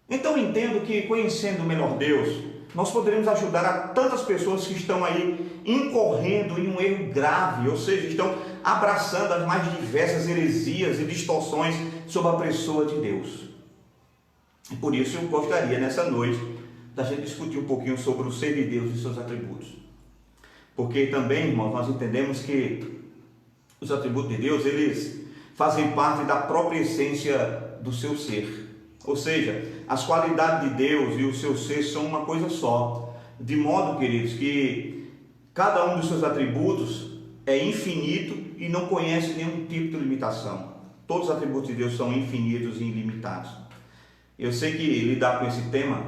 Então eu entendo que, conhecendo melhor Deus, nós poderemos ajudar a tantas pessoas que estão aí incorrendo em um erro grave, ou seja, estão abraçando as mais diversas heresias e distorções sobre a pessoa de Deus. E por isso eu gostaria, nessa noite, da gente discutir um pouquinho sobre o ser de Deus e seus atributos. Porque também, irmãos, nós entendemos que os atributos de Deus, eles fazem parte da própria essência do seu ser. Ou seja, as qualidades de Deus e o seu ser são uma coisa só. De modo, queridos, que cada um dos seus atributos é infinito e não conhece nenhum tipo de limitação. Todos os atributos de Deus são infinitos e ilimitados. Eu sei que lidar com esse tema,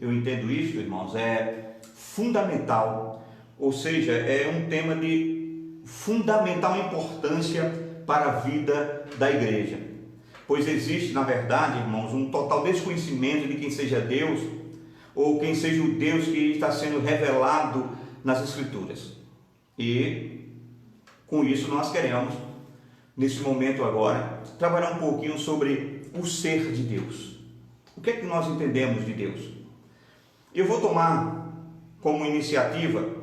eu entendo isso, irmãos, é fundamental. Ou seja, é um tema de fundamental importância para a vida da igreja. Pois existe, na verdade, irmãos, um total desconhecimento de quem seja Deus, ou quem seja o Deus que está sendo revelado nas Escrituras. E com isso nós queremos, nesse momento agora, trabalhar um pouquinho sobre o ser de Deus. O que é que nós entendemos de Deus? Eu vou tomar como iniciativa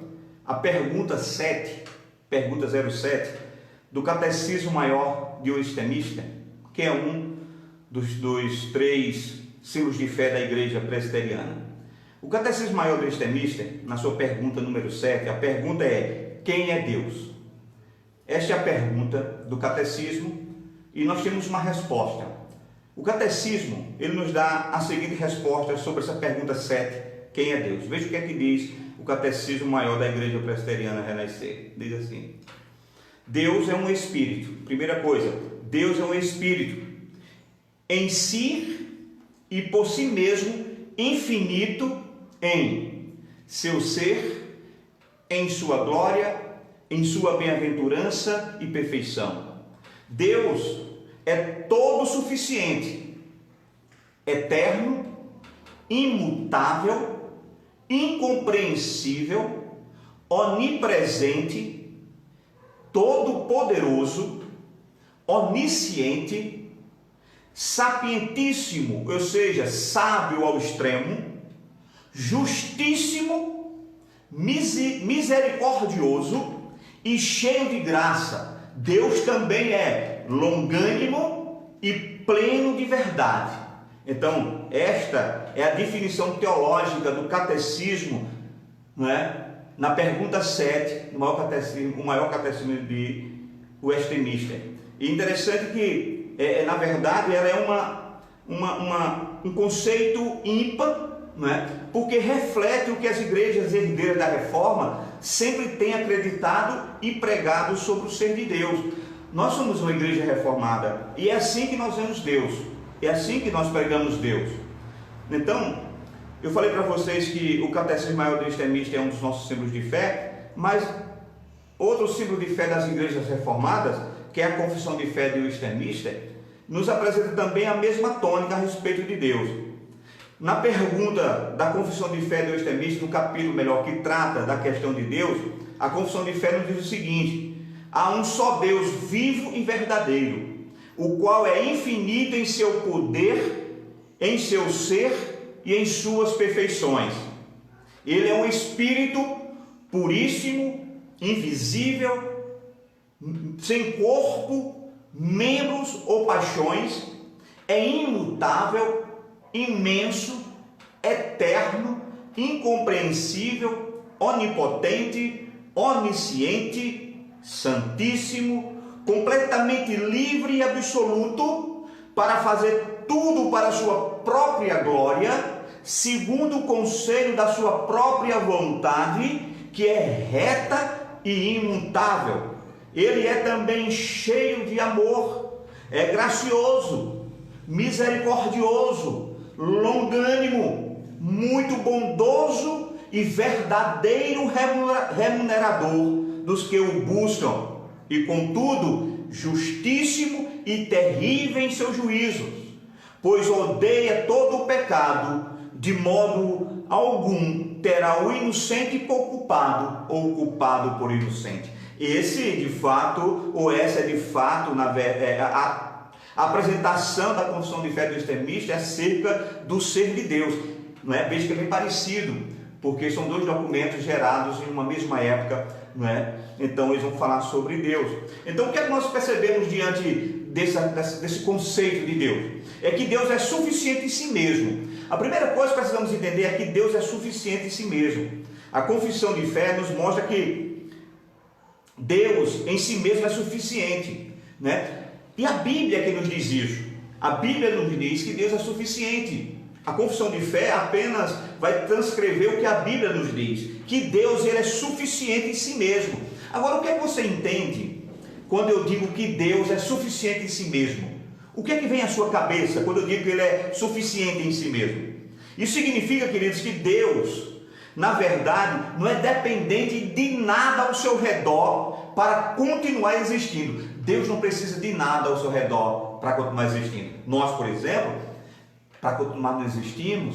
a pergunta 7, pergunta 07, do Catecismo Maior de Westminster, que é um dos 3 símbolos de fé da Igreja Presbiteriana. O Catecismo Maior de Westminster, na sua pergunta número 7, a pergunta é: quem é Deus? Esta é a pergunta do Catecismo e nós temos uma resposta. O Catecismo, ele nos dá a seguinte resposta sobre essa pergunta 7, quem é Deus? Veja o que é que diz o Catecismo Maior da Igreja Presbiteriana Renascer. Diz assim: Deus é um Espírito. Primeira coisa, Deus é um Espírito, em si e por si mesmo, infinito em seu ser, em sua glória, em sua bem-aventurança e perfeição. Deus é todo suficiente, eterno, imutável, incompreensível, onipresente, todo-poderoso, onisciente, sapientíssimo, ou seja, sábio ao extremo, justíssimo, misericordioso e cheio de graça. Deus também é longânimo e pleno de verdade. Então, esta é a definição teológica do catecismo, não é? Na pergunta 7, o maior catecismo de Westminster. E interessante que, na verdade, ela é um conceito ímpar, não é? Porque reflete o que as igrejas herdeiras da Reforma sempre têm acreditado e pregado sobre o ser de Deus. Nós somos uma igreja reformada e é assim que nós vemos Deus, é assim que nós pregamos Deus. Então, eu falei para vocês que o Catecismo Maior de Westminster é um dos nossos símbolos de fé, mas outro símbolo de fé das igrejas reformadas, que é a Confissão de Fé de Westminster, nos apresenta também a mesma tônica a respeito de Deus. Na pergunta da Confissão de Fé de Westminster, no capítulo que trata da questão de Deus, a Confissão de Fé nos diz o seguinte: há um só Deus vivo e verdadeiro, o qual é infinito em seu poder, em seu ser e em suas perfeições. Ele é um Espírito puríssimo, invisível, sem corpo, membros ou paixões, é imutável, imenso, eterno, incompreensível, onipotente, onisciente, santíssimo, completamente livre e absoluto para fazer tudo para a sua própria glória, segundo o conselho da sua própria vontade, que é reta e imutável. Ele é também cheio de amor, é gracioso, misericordioso, longânimo, muito bondoso e verdadeiro remunerador dos que o buscam, e contudo justíssimo e terrível em seus juízos, pois odeia todo o pecado, de modo algum terá o inocente por culpado ou culpado por inocente. Essa é de fato a apresentação da Confissão de Fé do Westminster acerca do ser de Deus, não é? Veja que é bem parecido, porque são dois documentos gerados em uma mesma época, não é? Então eles vão falar sobre Deus. Então o que é que nós percebemos diante desse conceito de Deus? É que Deus é suficiente em si mesmo. A primeira coisa que precisamos entender é que Deus é suficiente em si mesmo. A Confissão de Fé nos mostra que Deus em si mesmo é suficiente, né? E a Bíblia que nos diz isso. A Bíblia nos diz que Deus é suficiente. A Confissão de Fé apenas vai transcrever o que a Bíblia nos diz, que Deus ele é suficiente em si mesmo. Agora, o que é que você entende quando eu digo que Deus é suficiente em si mesmo? O que é que vem à sua cabeça quando eu digo que ele é suficiente em si mesmo? Isso significa, queridos, que Deus, na verdade, não é dependente de nada ao seu redor para continuar existindo. Deus não precisa de nada ao seu redor para continuar existindo. Nós, por exemplo, para continuarmos existindo,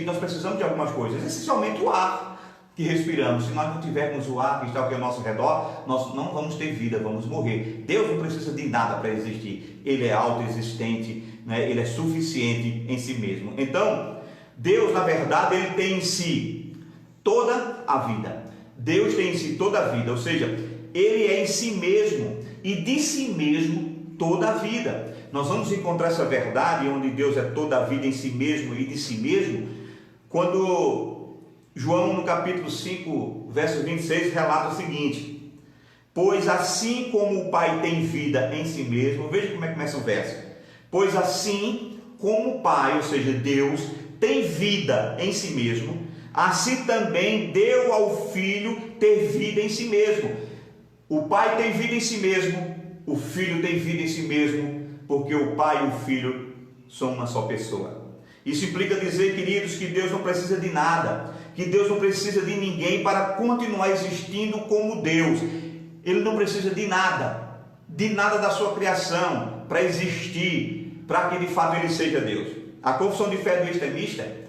nós precisamos de algumas coisas, essencialmente o ar que respiramos. Se nós não tivermos o ar que está aqui ao nosso redor, nós não vamos ter vida, vamos morrer. Deus não precisa de nada para existir. Ele é autoexistente, né? Ele é suficiente em si mesmo. Então, Deus, na verdade, ele tem em si toda a vida. Deus tem em si toda a vida, ou seja, ele é em si mesmo e de si mesmo toda a vida. Nós vamos encontrar essa verdade onde Deus é toda a vida em si mesmo e de si mesmo, quando João no capítulo 5, verso 26 relata o seguinte: pois assim como o Pai tem vida em si mesmo, veja como é que começa o verso, pois assim como o Pai, ou seja, Deus, tem vida em si mesmo, assim também deu ao Filho ter vida em si mesmo. O Pai tem vida em si mesmo, o Filho tem vida em si mesmo, porque o Pai e o Filho são uma só pessoa. Isso implica dizer, queridos, que Deus não precisa de nada, que Deus não precisa de ninguém para continuar existindo como Deus. Ele não precisa de nada da sua criação para existir, para que de fato ele seja Deus. A Confissão de Fé do Westminster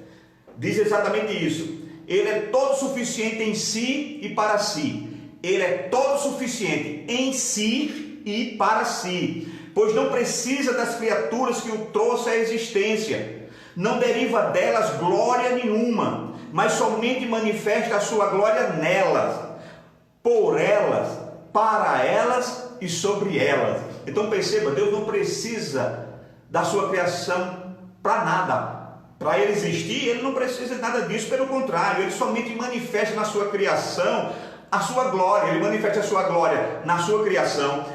diz exatamente isso, Ele é todo suficiente em si e para si. Ele é todo suficiente em si e para si, pois não precisa das criaturas que o trouxe à existência. Não deriva delas glória nenhuma, mas somente manifesta a sua glória nelas, por elas, para elas e sobre elas. Então perceba, Deus não precisa da sua criação para nada. Para ele existir, ele não precisa de nada disso, pelo contrário, ele somente manifesta na sua criação a sua glória. Ele manifesta a sua glória na sua criação,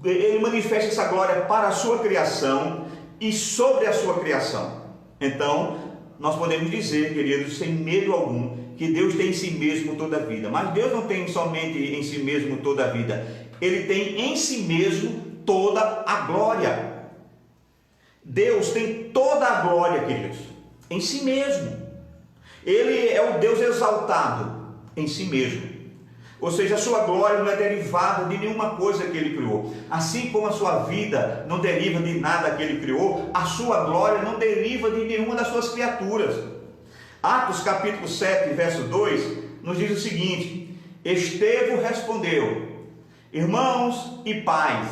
ele manifesta essa glória para a sua criação e sobre a sua criação. Então, nós podemos dizer, queridos, sem medo algum, que Deus tem em si mesmo toda a vida. Mas Deus não tem somente em si mesmo toda a vida, ele tem em si mesmo toda a glória. Deus tem toda a glória, queridos, em si mesmo. Ele é o Deus exaltado em si mesmo. Ou seja, a sua glória não é derivada de nenhuma coisa que ele criou. Assim como a sua vida não deriva de nada que ele criou, a sua glória não deriva de nenhuma das suas criaturas. Atos capítulo 7, verso 2, nos diz o seguinte: Estevão respondeu: irmãos e pais,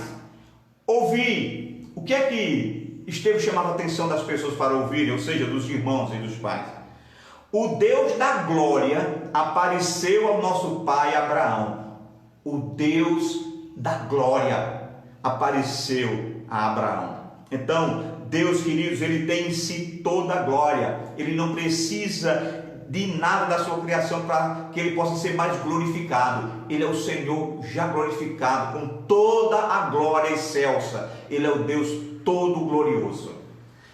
ouvi. O que é que Estevão chamava a atenção das pessoas para ouvirem, ou seja, dos irmãos e dos pais? O Deus da glória apareceu ao nosso pai Abraão. O Deus da glória apareceu a Abraão. Então, Deus, queridos, ele tem em si toda a glória. Ele não precisa de nada da sua criação para que ele possa ser mais glorificado. Ele é o Senhor já glorificado, com toda a glória excelsa. Ele é o Deus todo glorioso.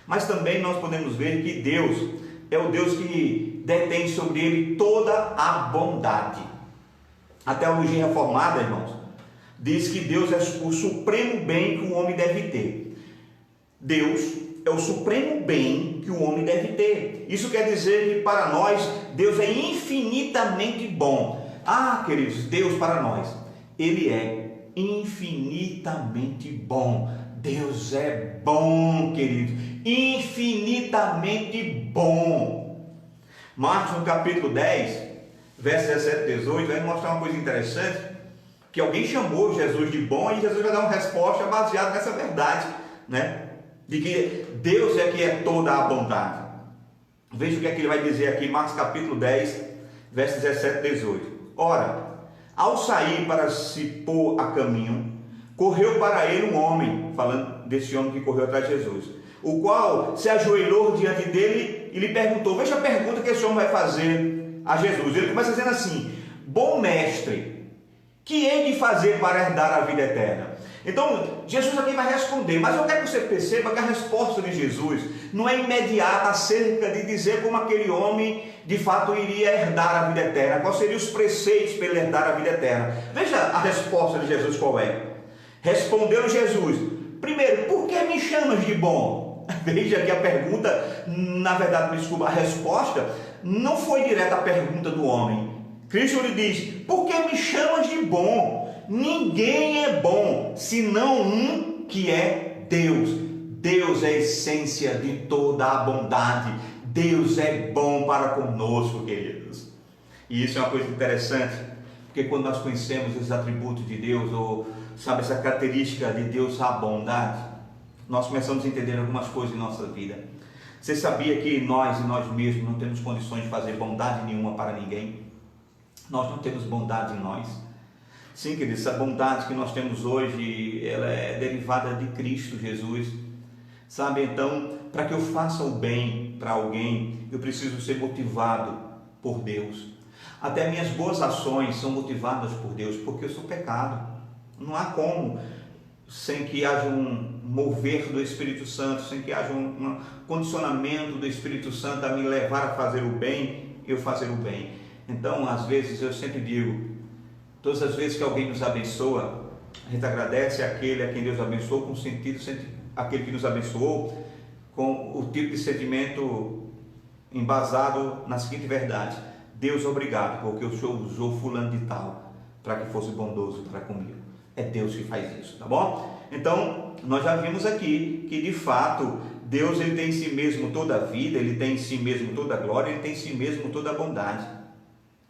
Mas também nós podemos ver que Deus é o Deus que detém sobre ele toda a bondade. A teologia reformada, irmãos, diz que Deus é o supremo bem que o homem deve ter. Deus é o supremo bem que o homem deve ter. Isso quer dizer que para nós, Deus é infinitamente bom. Ah, queridos, Deus para nós, ele é infinitamente bom. Deus é bom, querido, infinitamente bom. Marcos no capítulo 10, versos 17 e 18, vai mostrar uma coisa interessante, que alguém chamou Jesus de bom, e Jesus vai dar uma resposta baseada nessa verdade, né? De que Deus é que é toda a bondade. Veja o que é que ele vai dizer aqui, Marcos capítulo 10, versos 17 e 18. Ora, ao sair para se pôr a caminho, correu para ele um homem, falando desse homem que correu atrás de Jesus, o qual se ajoelhou diante dele e lhe perguntou. Veja a pergunta que esse homem vai fazer a Jesus. Ele começa dizendo assim: bom mestre, que hei de fazer para herdar a vida eterna? Então, Jesus aqui vai responder, mas eu quero que você perceba que a resposta de Jesus não é imediata acerca de dizer como aquele homem de fato iria herdar a vida eterna, quais seriam os preceitos para ele herdar a vida eterna. Veja a resposta de Jesus qual é. Respondeu Jesus: primeiro, por que me chamas de bom? Veja que a pergunta, na verdade, a resposta não foi direta à pergunta do homem. Cristo lhe diz: por que me chamas de bom? Ninguém é bom, senão um que é Deus. Deus é a essência de toda a bondade. Deus é bom para conosco, queridos. E isso é uma coisa interessante, porque quando nós conhecemos esses atributos de Deus, ou sabe, essa característica de Deus, a bondade, nós começamos a entender algumas coisas em nossa vida. Você sabia que nós e nós mesmos não temos condições de fazer bondade nenhuma para ninguém? Nós não temos bondade em nós. Sim, querido, essa bondade que nós temos hoje, ela é derivada de Cristo Jesus. Sabe, então, para que eu faça o bem para alguém, eu preciso ser motivado por Deus. Até minhas boas ações são motivadas por Deus, porque eu sou pecado. Não há como, sem que haja um mover do Espírito Santo, sem que haja um condicionamento do Espírito Santo a me levar a fazer o bem, eu fazer o bem. Então, às vezes, eu sempre digo, todas as vezes que alguém nos abençoa, a gente agradece àquele a quem Deus abençoou, com sentido, aquele que nos abençoou, com o tipo de sentimento embasado na seguinte verdade: Deus, obrigado, porque o Senhor usou fulano de tal para que fosse bondoso para comigo. É Deus que faz isso, tá bom? Então, nós já vimos aqui que de fato Deus, ele tem em si mesmo toda a vida, ele tem em si mesmo toda a glória, ele tem em si mesmo toda a bondade.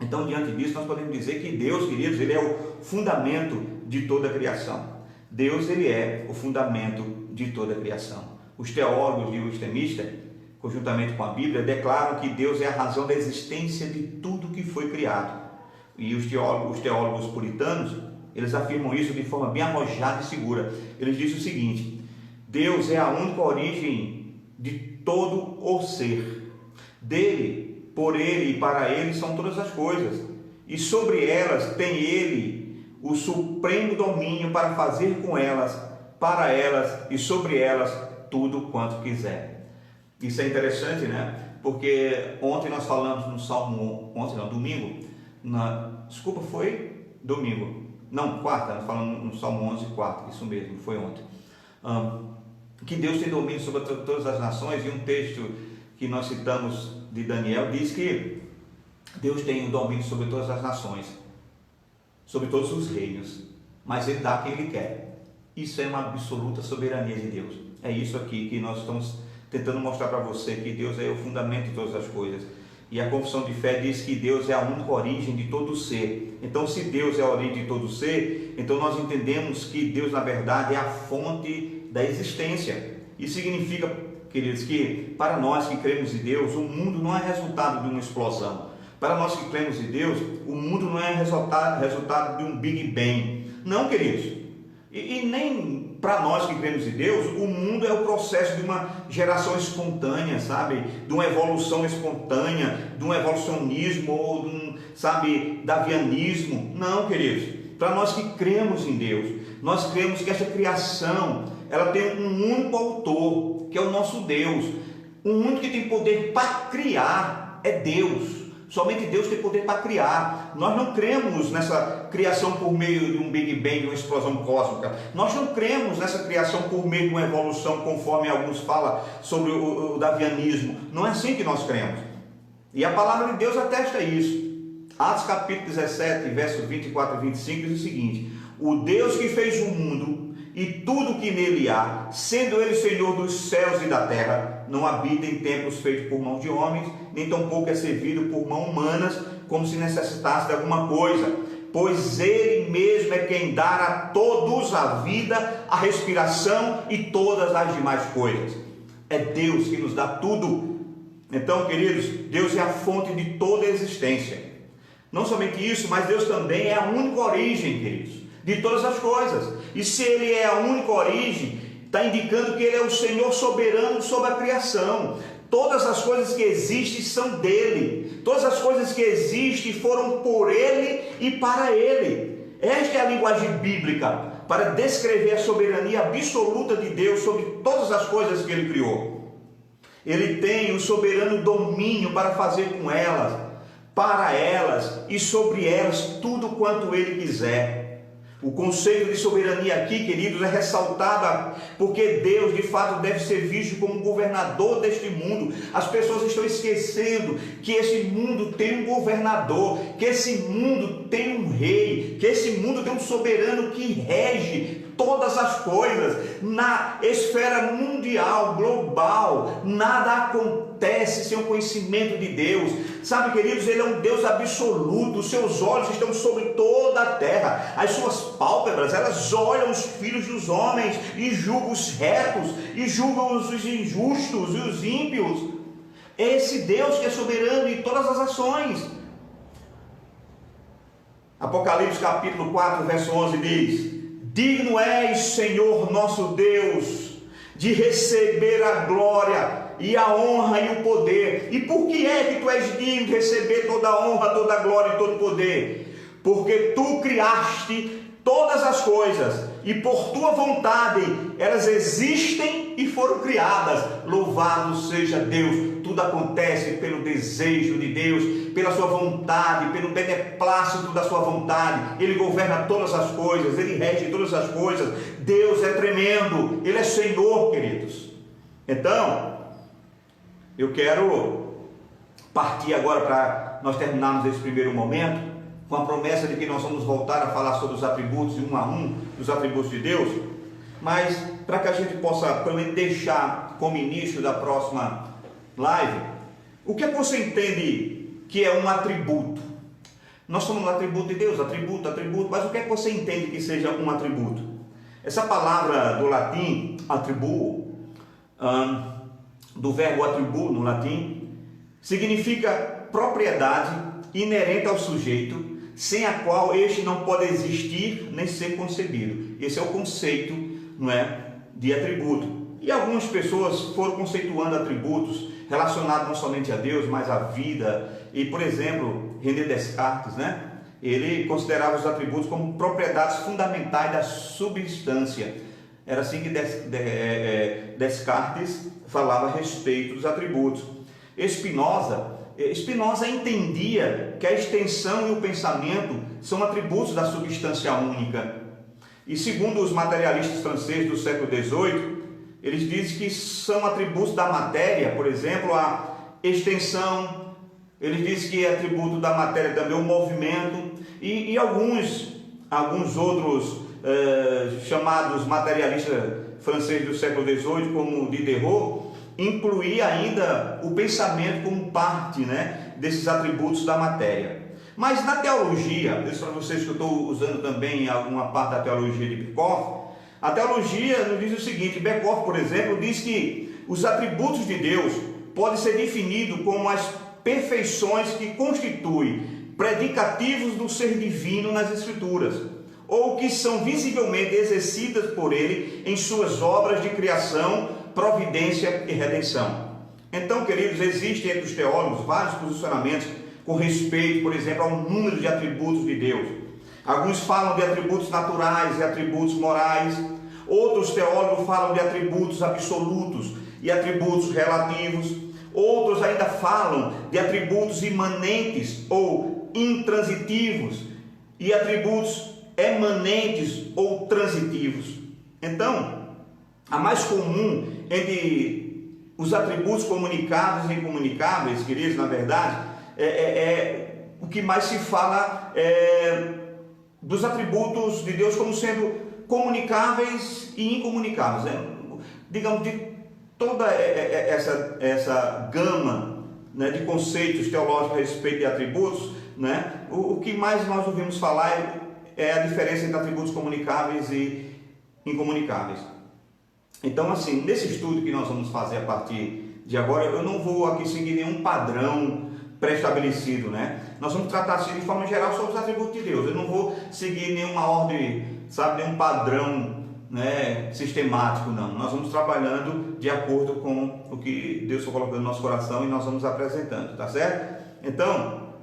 Então, diante disso, nós podemos dizer que Deus, queridos, ele é o fundamento de toda a criação. Deus, ele é o fundamento de toda a criação. Os teólogos e os extremistas, conjuntamente com a Bíblia, declaram que Deus é a razão da existência de tudo que foi criado. E os teólogos puritanos, eles afirmam isso de forma bem arrojada e segura. Eles dizem o seguinte: Deus é a única origem de todo o ser. Dele, por ele e para ele são todas as coisas. E sobre elas tem ele o supremo domínio para fazer com elas, para elas e sobre elas tudo quanto quiser. Isso é interessante, né? Porque ontem nós falamos no Salmo, quarta, nós falamos no Salmo 11:4, isso mesmo, foi ontem. Que Deus tem domínio sobre todas as nações, e um texto que nós citamos de Daniel diz que Deus tem o domínio sobre todas as nações, sobre todos os reinos, mas Ele dá a quem Ele quer. Isso é uma absoluta soberania de Deus. É isso aqui que nós estamos tentando mostrar para você, que Deus é o fundamento de todas as coisas. E a confissão de fé diz que Deus é a única origem de todo ser. Então, se Deus é a origem de todo ser, então nós entendemos que Deus, na verdade, é a fonte da existência. Isso significa, queridos, que para nós que cremos em Deus, o mundo não é resultado de uma explosão. Para nós que cremos em Deus, o mundo não é resultado de um Big Bang. Não, queridos. E nem para nós que cremos em Deus, o mundo é o processo de uma geração espontânea, sabe? De uma evolução espontânea, de um evolucionismo ou de um, davianismo. Não, queridos. Para nós que cremos em Deus, nós cremos que essa criação, ela tem um único autor, que é o nosso Deus. O único que tem poder para criar é Deus. Somente Deus tem poder para criar. Nós não cremos nessa criação por meio de um Big Bang, de uma explosão cósmica. Nós não cremos nessa criação por meio de uma evolução, conforme alguns falam sobre o davianismo. Não é assim que nós cremos. E a palavra de Deus atesta isso. Atos capítulo 17, versos 24 e 25 diz o seguinte: o Deus que fez o mundo e tudo que nele há, sendo ele Senhor dos céus e da terra, não habita em templos feitos por mãos de homens, nem tampouco é servido por mãos humanas, como se necessitasse de alguma coisa, pois ele mesmo é quem dá a todos a vida, a respiração e todas as demais coisas. É Deus que nos dá tudo. Então, queridos, Deus é a fonte de toda a existência. Não somente isso, mas Deus também é a única origem, queridos, de todas as coisas. E se Ele é a única origem, está indicando que Ele é o Senhor soberano sobre a criação. Todas as coisas que existem são dEle. Todas as coisas que existem foram por Ele e para Ele. Esta é a linguagem bíblica para descrever a soberania absoluta de Deus sobre todas as coisas que Ele criou. Ele tem o soberano domínio para fazer com elas, para elas e sobre elas tudo quanto Ele quiser. O conceito de soberania aqui, queridos, é ressaltado porque Deus de fato deve ser visto como governador deste mundo. As pessoas estão esquecendo que esse mundo tem um governador, que esse mundo tem um rei, que esse mundo tem um soberano que rege todas as coisas. Na esfera mundial, global, nada acontece sem o conhecimento de Deus. Sabe, queridos, Ele é um Deus absoluto. Os seus olhos estão sobre toda a terra. As suas pálpebras, elas olham os filhos dos homens e julgam os retos, e julgam os injustos e os ímpios. Esse Deus que é soberano em todas as ações. Apocalipse capítulo 4, verso 11 diz: digno és, Senhor nosso Deus, de receber a glória e a honra e o poder. E por que é que tu és digno de receber toda a honra, toda a glória e todo o poder? Porque tu criaste todas as coisas, e por tua vontade elas existem e foram criadas. Louvado seja Deus. Tudo acontece pelo desejo de Deus, pela sua vontade, pelo beneplácito da sua vontade. Ele governa todas as coisas, Ele rege todas as coisas. Deus é tremendo, Ele é Senhor, queridos. Então, eu quero partir agora para nós terminarmos esse primeiro momento com a promessa de que nós vamos voltar a falar sobre os atributos, um a um, dos atributos de Deus, mas para que a gente possa também deixar como início da próxima live, o que é que você entende que é um atributo? Nós somos um atributo de Deus, atributo, mas o que é que você entende que seja um atributo? Essa palavra do latim, atribuo, do verbo atribuo no latim, significa propriedade inerente ao sujeito, sem a qual este não pode existir nem ser concebido. Esse é o conceito, não é, de atributo. E algumas pessoas foram conceituando atributos relacionados não somente a Deus, mas à vida. E, por exemplo, René Descartes, né? Ele considerava os atributos como propriedades fundamentais da substância. Era assim que Descartes falava a respeito dos atributos. Spinoza entendia que a extensão e o pensamento são atributos da substância única. E segundo os materialistas franceses do século XVIII, eles dizem que são atributos da matéria, por exemplo, a extensão. Eles dizem que é atributo da matéria também o movimento. E alguns outros chamados materialistas franceses do século XVIII, como Diderot, incluía ainda o pensamento como parte, né, desses atributos da matéria. Mas na teologia, isso para vocês que eu estou usando também alguma parte da teologia de Beckhoff, a teologia nos diz o seguinte: Beckhoff, por exemplo, diz que os atributos de Deus podem ser definidos como as perfeições que constituem predicativos do ser divino nas Escrituras, ou que são visivelmente exercidas por ele em suas obras de criação, providência e redenção. Então, queridos, existem entre os teólogos vários posicionamentos com respeito, por exemplo, ao número de atributos de Deus. Alguns falam de atributos naturais e atributos morais. Outros teólogos falam de atributos absolutos e atributos relativos. Outros ainda falam de atributos imanentes ou intransitivos e atributos emanentes ou transitivos. Então, a mais comum entre os atributos comunicáveis e incomunicáveis, queridos, na verdade, o que mais se fala dos atributos de Deus como sendo comunicáveis e incomunicáveis, né? Digamos, de toda essa gama, né, de conceitos teológicos a respeito de atributos, né, o que mais nós ouvimos falar é a diferença entre atributos comunicáveis e incomunicáveis. Então, assim, nesse estudo que nós vamos fazer a partir de agora, eu não vou aqui seguir nenhum padrão pré-estabelecido, né? Nós vamos tratar assim de forma geral sobre os atributos de Deus. Eu não vou seguir nenhuma ordem, nenhum padrão, né, sistemático, não. Nós vamos trabalhando de acordo com o que Deus for colocando no nosso coração e nós vamos apresentando, tá certo? Então,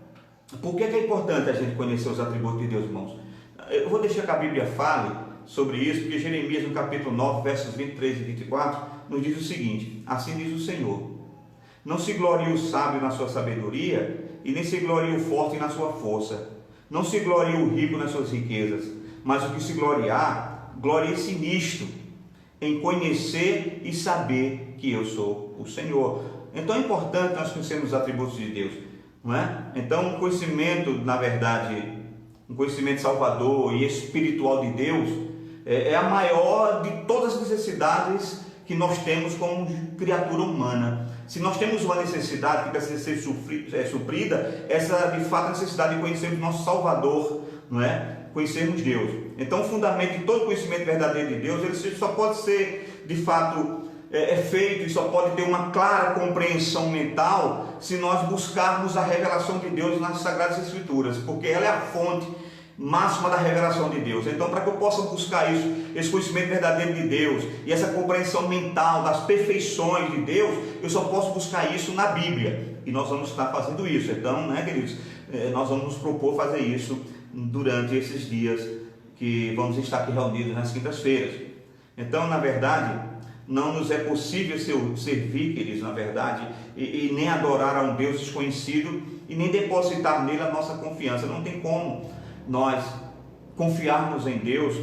por que é importante a gente conhecer os atributos de Deus, irmãos? Eu vou deixar que a Bíblia fale sobre isso, porque Jeremias, no capítulo 9, versos 23 e 24, nos diz o seguinte: assim diz o Senhor: não se glorie o sábio na sua sabedoria, e nem se glorie o forte na sua força. Não se glorie o rico nas suas riquezas, mas o que se gloriar, glorie-se nisto, em conhecer e saber que eu sou o Senhor. Então é importante nós conhecermos os atributos de Deus, não é? Então, o conhecimento, na verdade, um conhecimento salvador e espiritual de Deus é a maior de todas as necessidades que nós temos como criatura humana. Se nós temos uma necessidade que precisa ser suprida, essa de fato a necessidade de conhecermos nosso Salvador, não é? Conhecermos Deus. Então, o fundamento de todo conhecimento verdadeiro de Deus, ele só pode ser de fato feito e só pode ter uma clara compreensão mental se nós buscarmos a revelação de Deus nas Sagradas Escrituras, porque ela é a fonte máxima da revelação de Deus. Então, para que eu possa buscar isso, esse conhecimento verdadeiro de Deus e essa compreensão mental das perfeições de Deus, eu só posso buscar isso na Bíblia, e nós vamos estar fazendo isso. Então, né, queridos, nós vamos nos propor fazer isso durante esses dias que vamos estar aqui reunidos nas quintas-feiras. Então, na verdade, não nos é possível servir, queridos, na verdade, e nem adorar a um Deus desconhecido e nem depositar nele a nossa confiança. Não tem como nós confiarmos em Deus,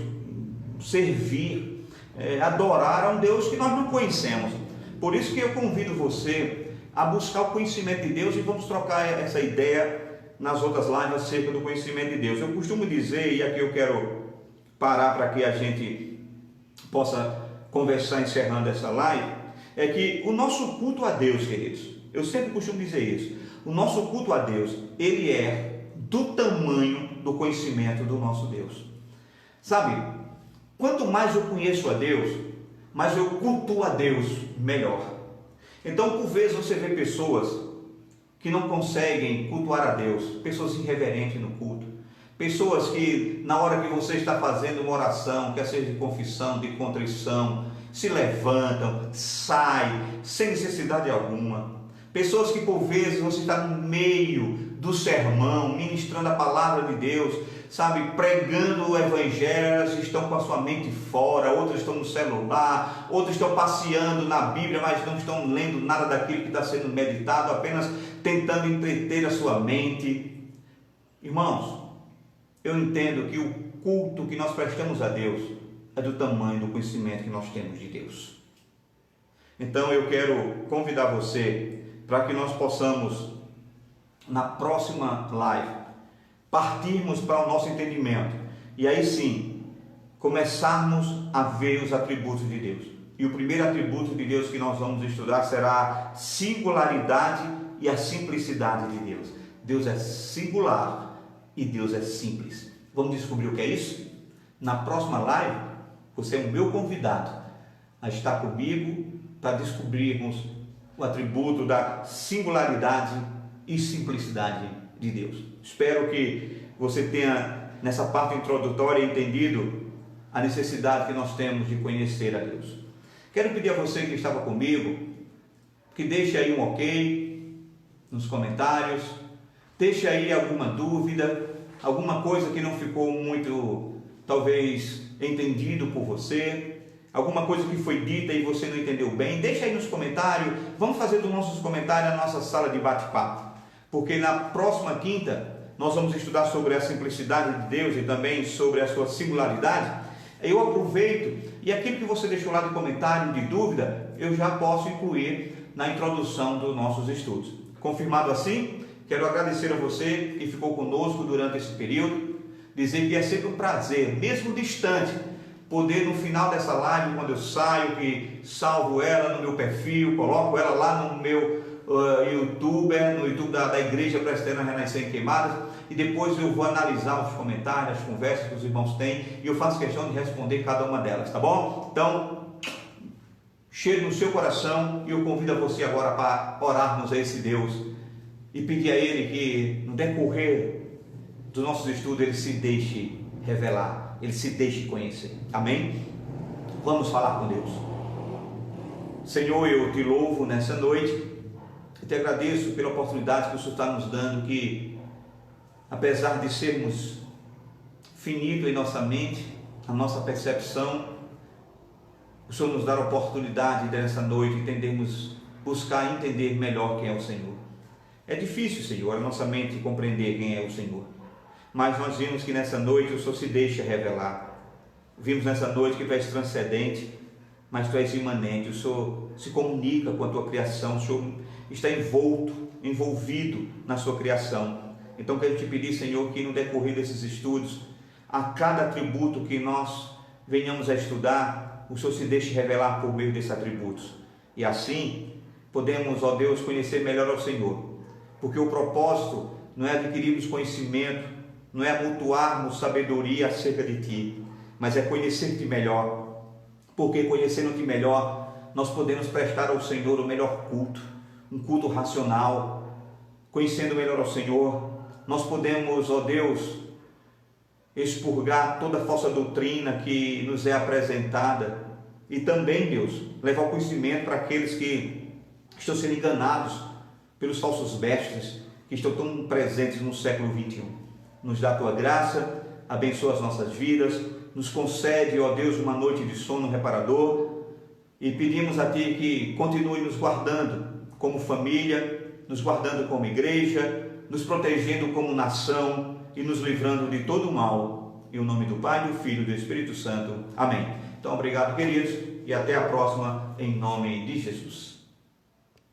servir, adorar a um Deus que nós não conhecemos. Por isso que eu convido você a buscar o conhecimento de Deus, e vamos trocar essa ideia nas outras lives acerca do conhecimento de Deus. Eu costumo dizer, e aqui eu quero parar para que a gente possa conversar encerrando essa live, é que o nosso culto a Deus, queridos, eu sempre costumo dizer isso, o nosso culto a Deus, ele é do tamanho do conhecimento do nosso Deus. Sabe, quanto mais eu conheço a Deus, mais eu cultuo a Deus melhor. Então, por vezes você vê pessoas que não conseguem cultuar a Deus, pessoas irreverentes no culto, pessoas que na hora que você está fazendo uma oração, quer seja de confissão, de contrição, se levantam, saem, sem necessidade alguma. Pessoas que por vezes você está no meio do sermão, ministrando a palavra de Deus, sabe, pregando o evangelho, elas estão com a sua mente fora, outras estão no celular, outras estão passeando na Bíblia, mas não estão lendo nada daquilo que está sendo meditado, apenas tentando entreter a sua mente. Irmãos, eu entendo que o culto que nós prestamos a Deus é do tamanho do conhecimento que nós temos de Deus. Então eu quero convidar você para que nós possamos, na próxima live, partirmos para o nosso entendimento e aí sim começarmos a ver os atributos de Deus. E o primeiro atributo de Deus que nós vamos estudar será a singularidade e a simplicidade de Deus. Deus é singular e Deus é simples. Vamos descobrir o que é isso? Na próxima live, você é o meu convidado a estar comigo para descobrirmos o atributo da singularidade e simplicidade de Deus. Espero que você tenha, nessa parte introdutória, entendido a necessidade que nós temos de conhecer a Deus. Quero pedir a você que estava comigo, que deixe aí um ok nos comentários, deixe aí alguma dúvida, alguma coisa que não ficou muito, talvez, entendido por você, alguma coisa que foi dita e você não entendeu bem, deixa aí nos comentários. Vamos fazer dos nossos comentários a nossa sala de bate-papo, porque na próxima quinta nós vamos estudar sobre a simplicidade de Deus e também sobre a sua singularidade. Eu aproveito e aquilo que você deixou lá de comentário, de dúvida, eu já posso incluir na introdução dos nossos estudos. Confirmado assim? Quero agradecer a você que ficou conosco durante esse período, dizer que é sempre um prazer, mesmo distante, poder no final dessa live, quando eu saio, que salvo ela no meu perfil, coloco ela lá no meu YouTube, no YouTube da Igreja Presbiteriana Renascer em Queimadas, e depois eu vou analisar os comentários, as conversas que os irmãos têm, e eu faço questão de responder cada uma delas, tá bom? Então, cheiro no seu coração, e eu convido a você agora para orarmos a esse Deus e pedir a Ele que no decorrer dos nossos estudos Ele se deixe revelar, Ele se deixe conhecer. Amém? Vamos falar com Deus. Senhor, eu te louvo nessa noite e te agradeço pela oportunidade que o Senhor está nos dando, que apesar de sermos finitos em nossa mente, a nossa percepção, o Senhor nos dá a oportunidade de nessa noite entendermos, buscar entender melhor quem é o Senhor. É difícil, Senhor, a nossa mente compreender quem é o Senhor, mas nós vimos que nessa noite o Senhor se deixa revelar. Vimos nessa noite que Tu és transcendente, mas Tu és imanente. O Senhor se comunica com a Tua criação, o Senhor está envolvido na Sua criação. Então quero Te pedir, Senhor, que no decorrer desses estudos, a cada atributo que nós venhamos a estudar, o Senhor se deixe revelar por meio desses atributos. E assim podemos, ó Deus, conhecer melhor ao Senhor, porque o propósito não é adquirirmos conhecimento, não é amontoarmos sabedoria acerca de Ti, mas é conhecer-Te melhor, porque conhecendo-Te melhor, nós podemos prestar ao Senhor o melhor culto, um culto racional. Conhecendo melhor ao Senhor, nós podemos, ó Deus, expurgar toda a falsa doutrina que nos é apresentada e também, Deus, levar o conhecimento para aqueles que estão sendo enganados pelos falsos mestres que estão tão presentes no século 21. Nos dá a Tua graça, abençoa as nossas vidas, nos concede, ó Deus, uma noite de sono reparador e pedimos a Ti que continue nos guardando como família, nos guardando como igreja, nos protegendo como nação e nos livrando de todo o mal. Em nome do Pai, do Filho e do Espírito Santo. Amém. Então, obrigado, queridos, e até a próxima, em nome de Jesus.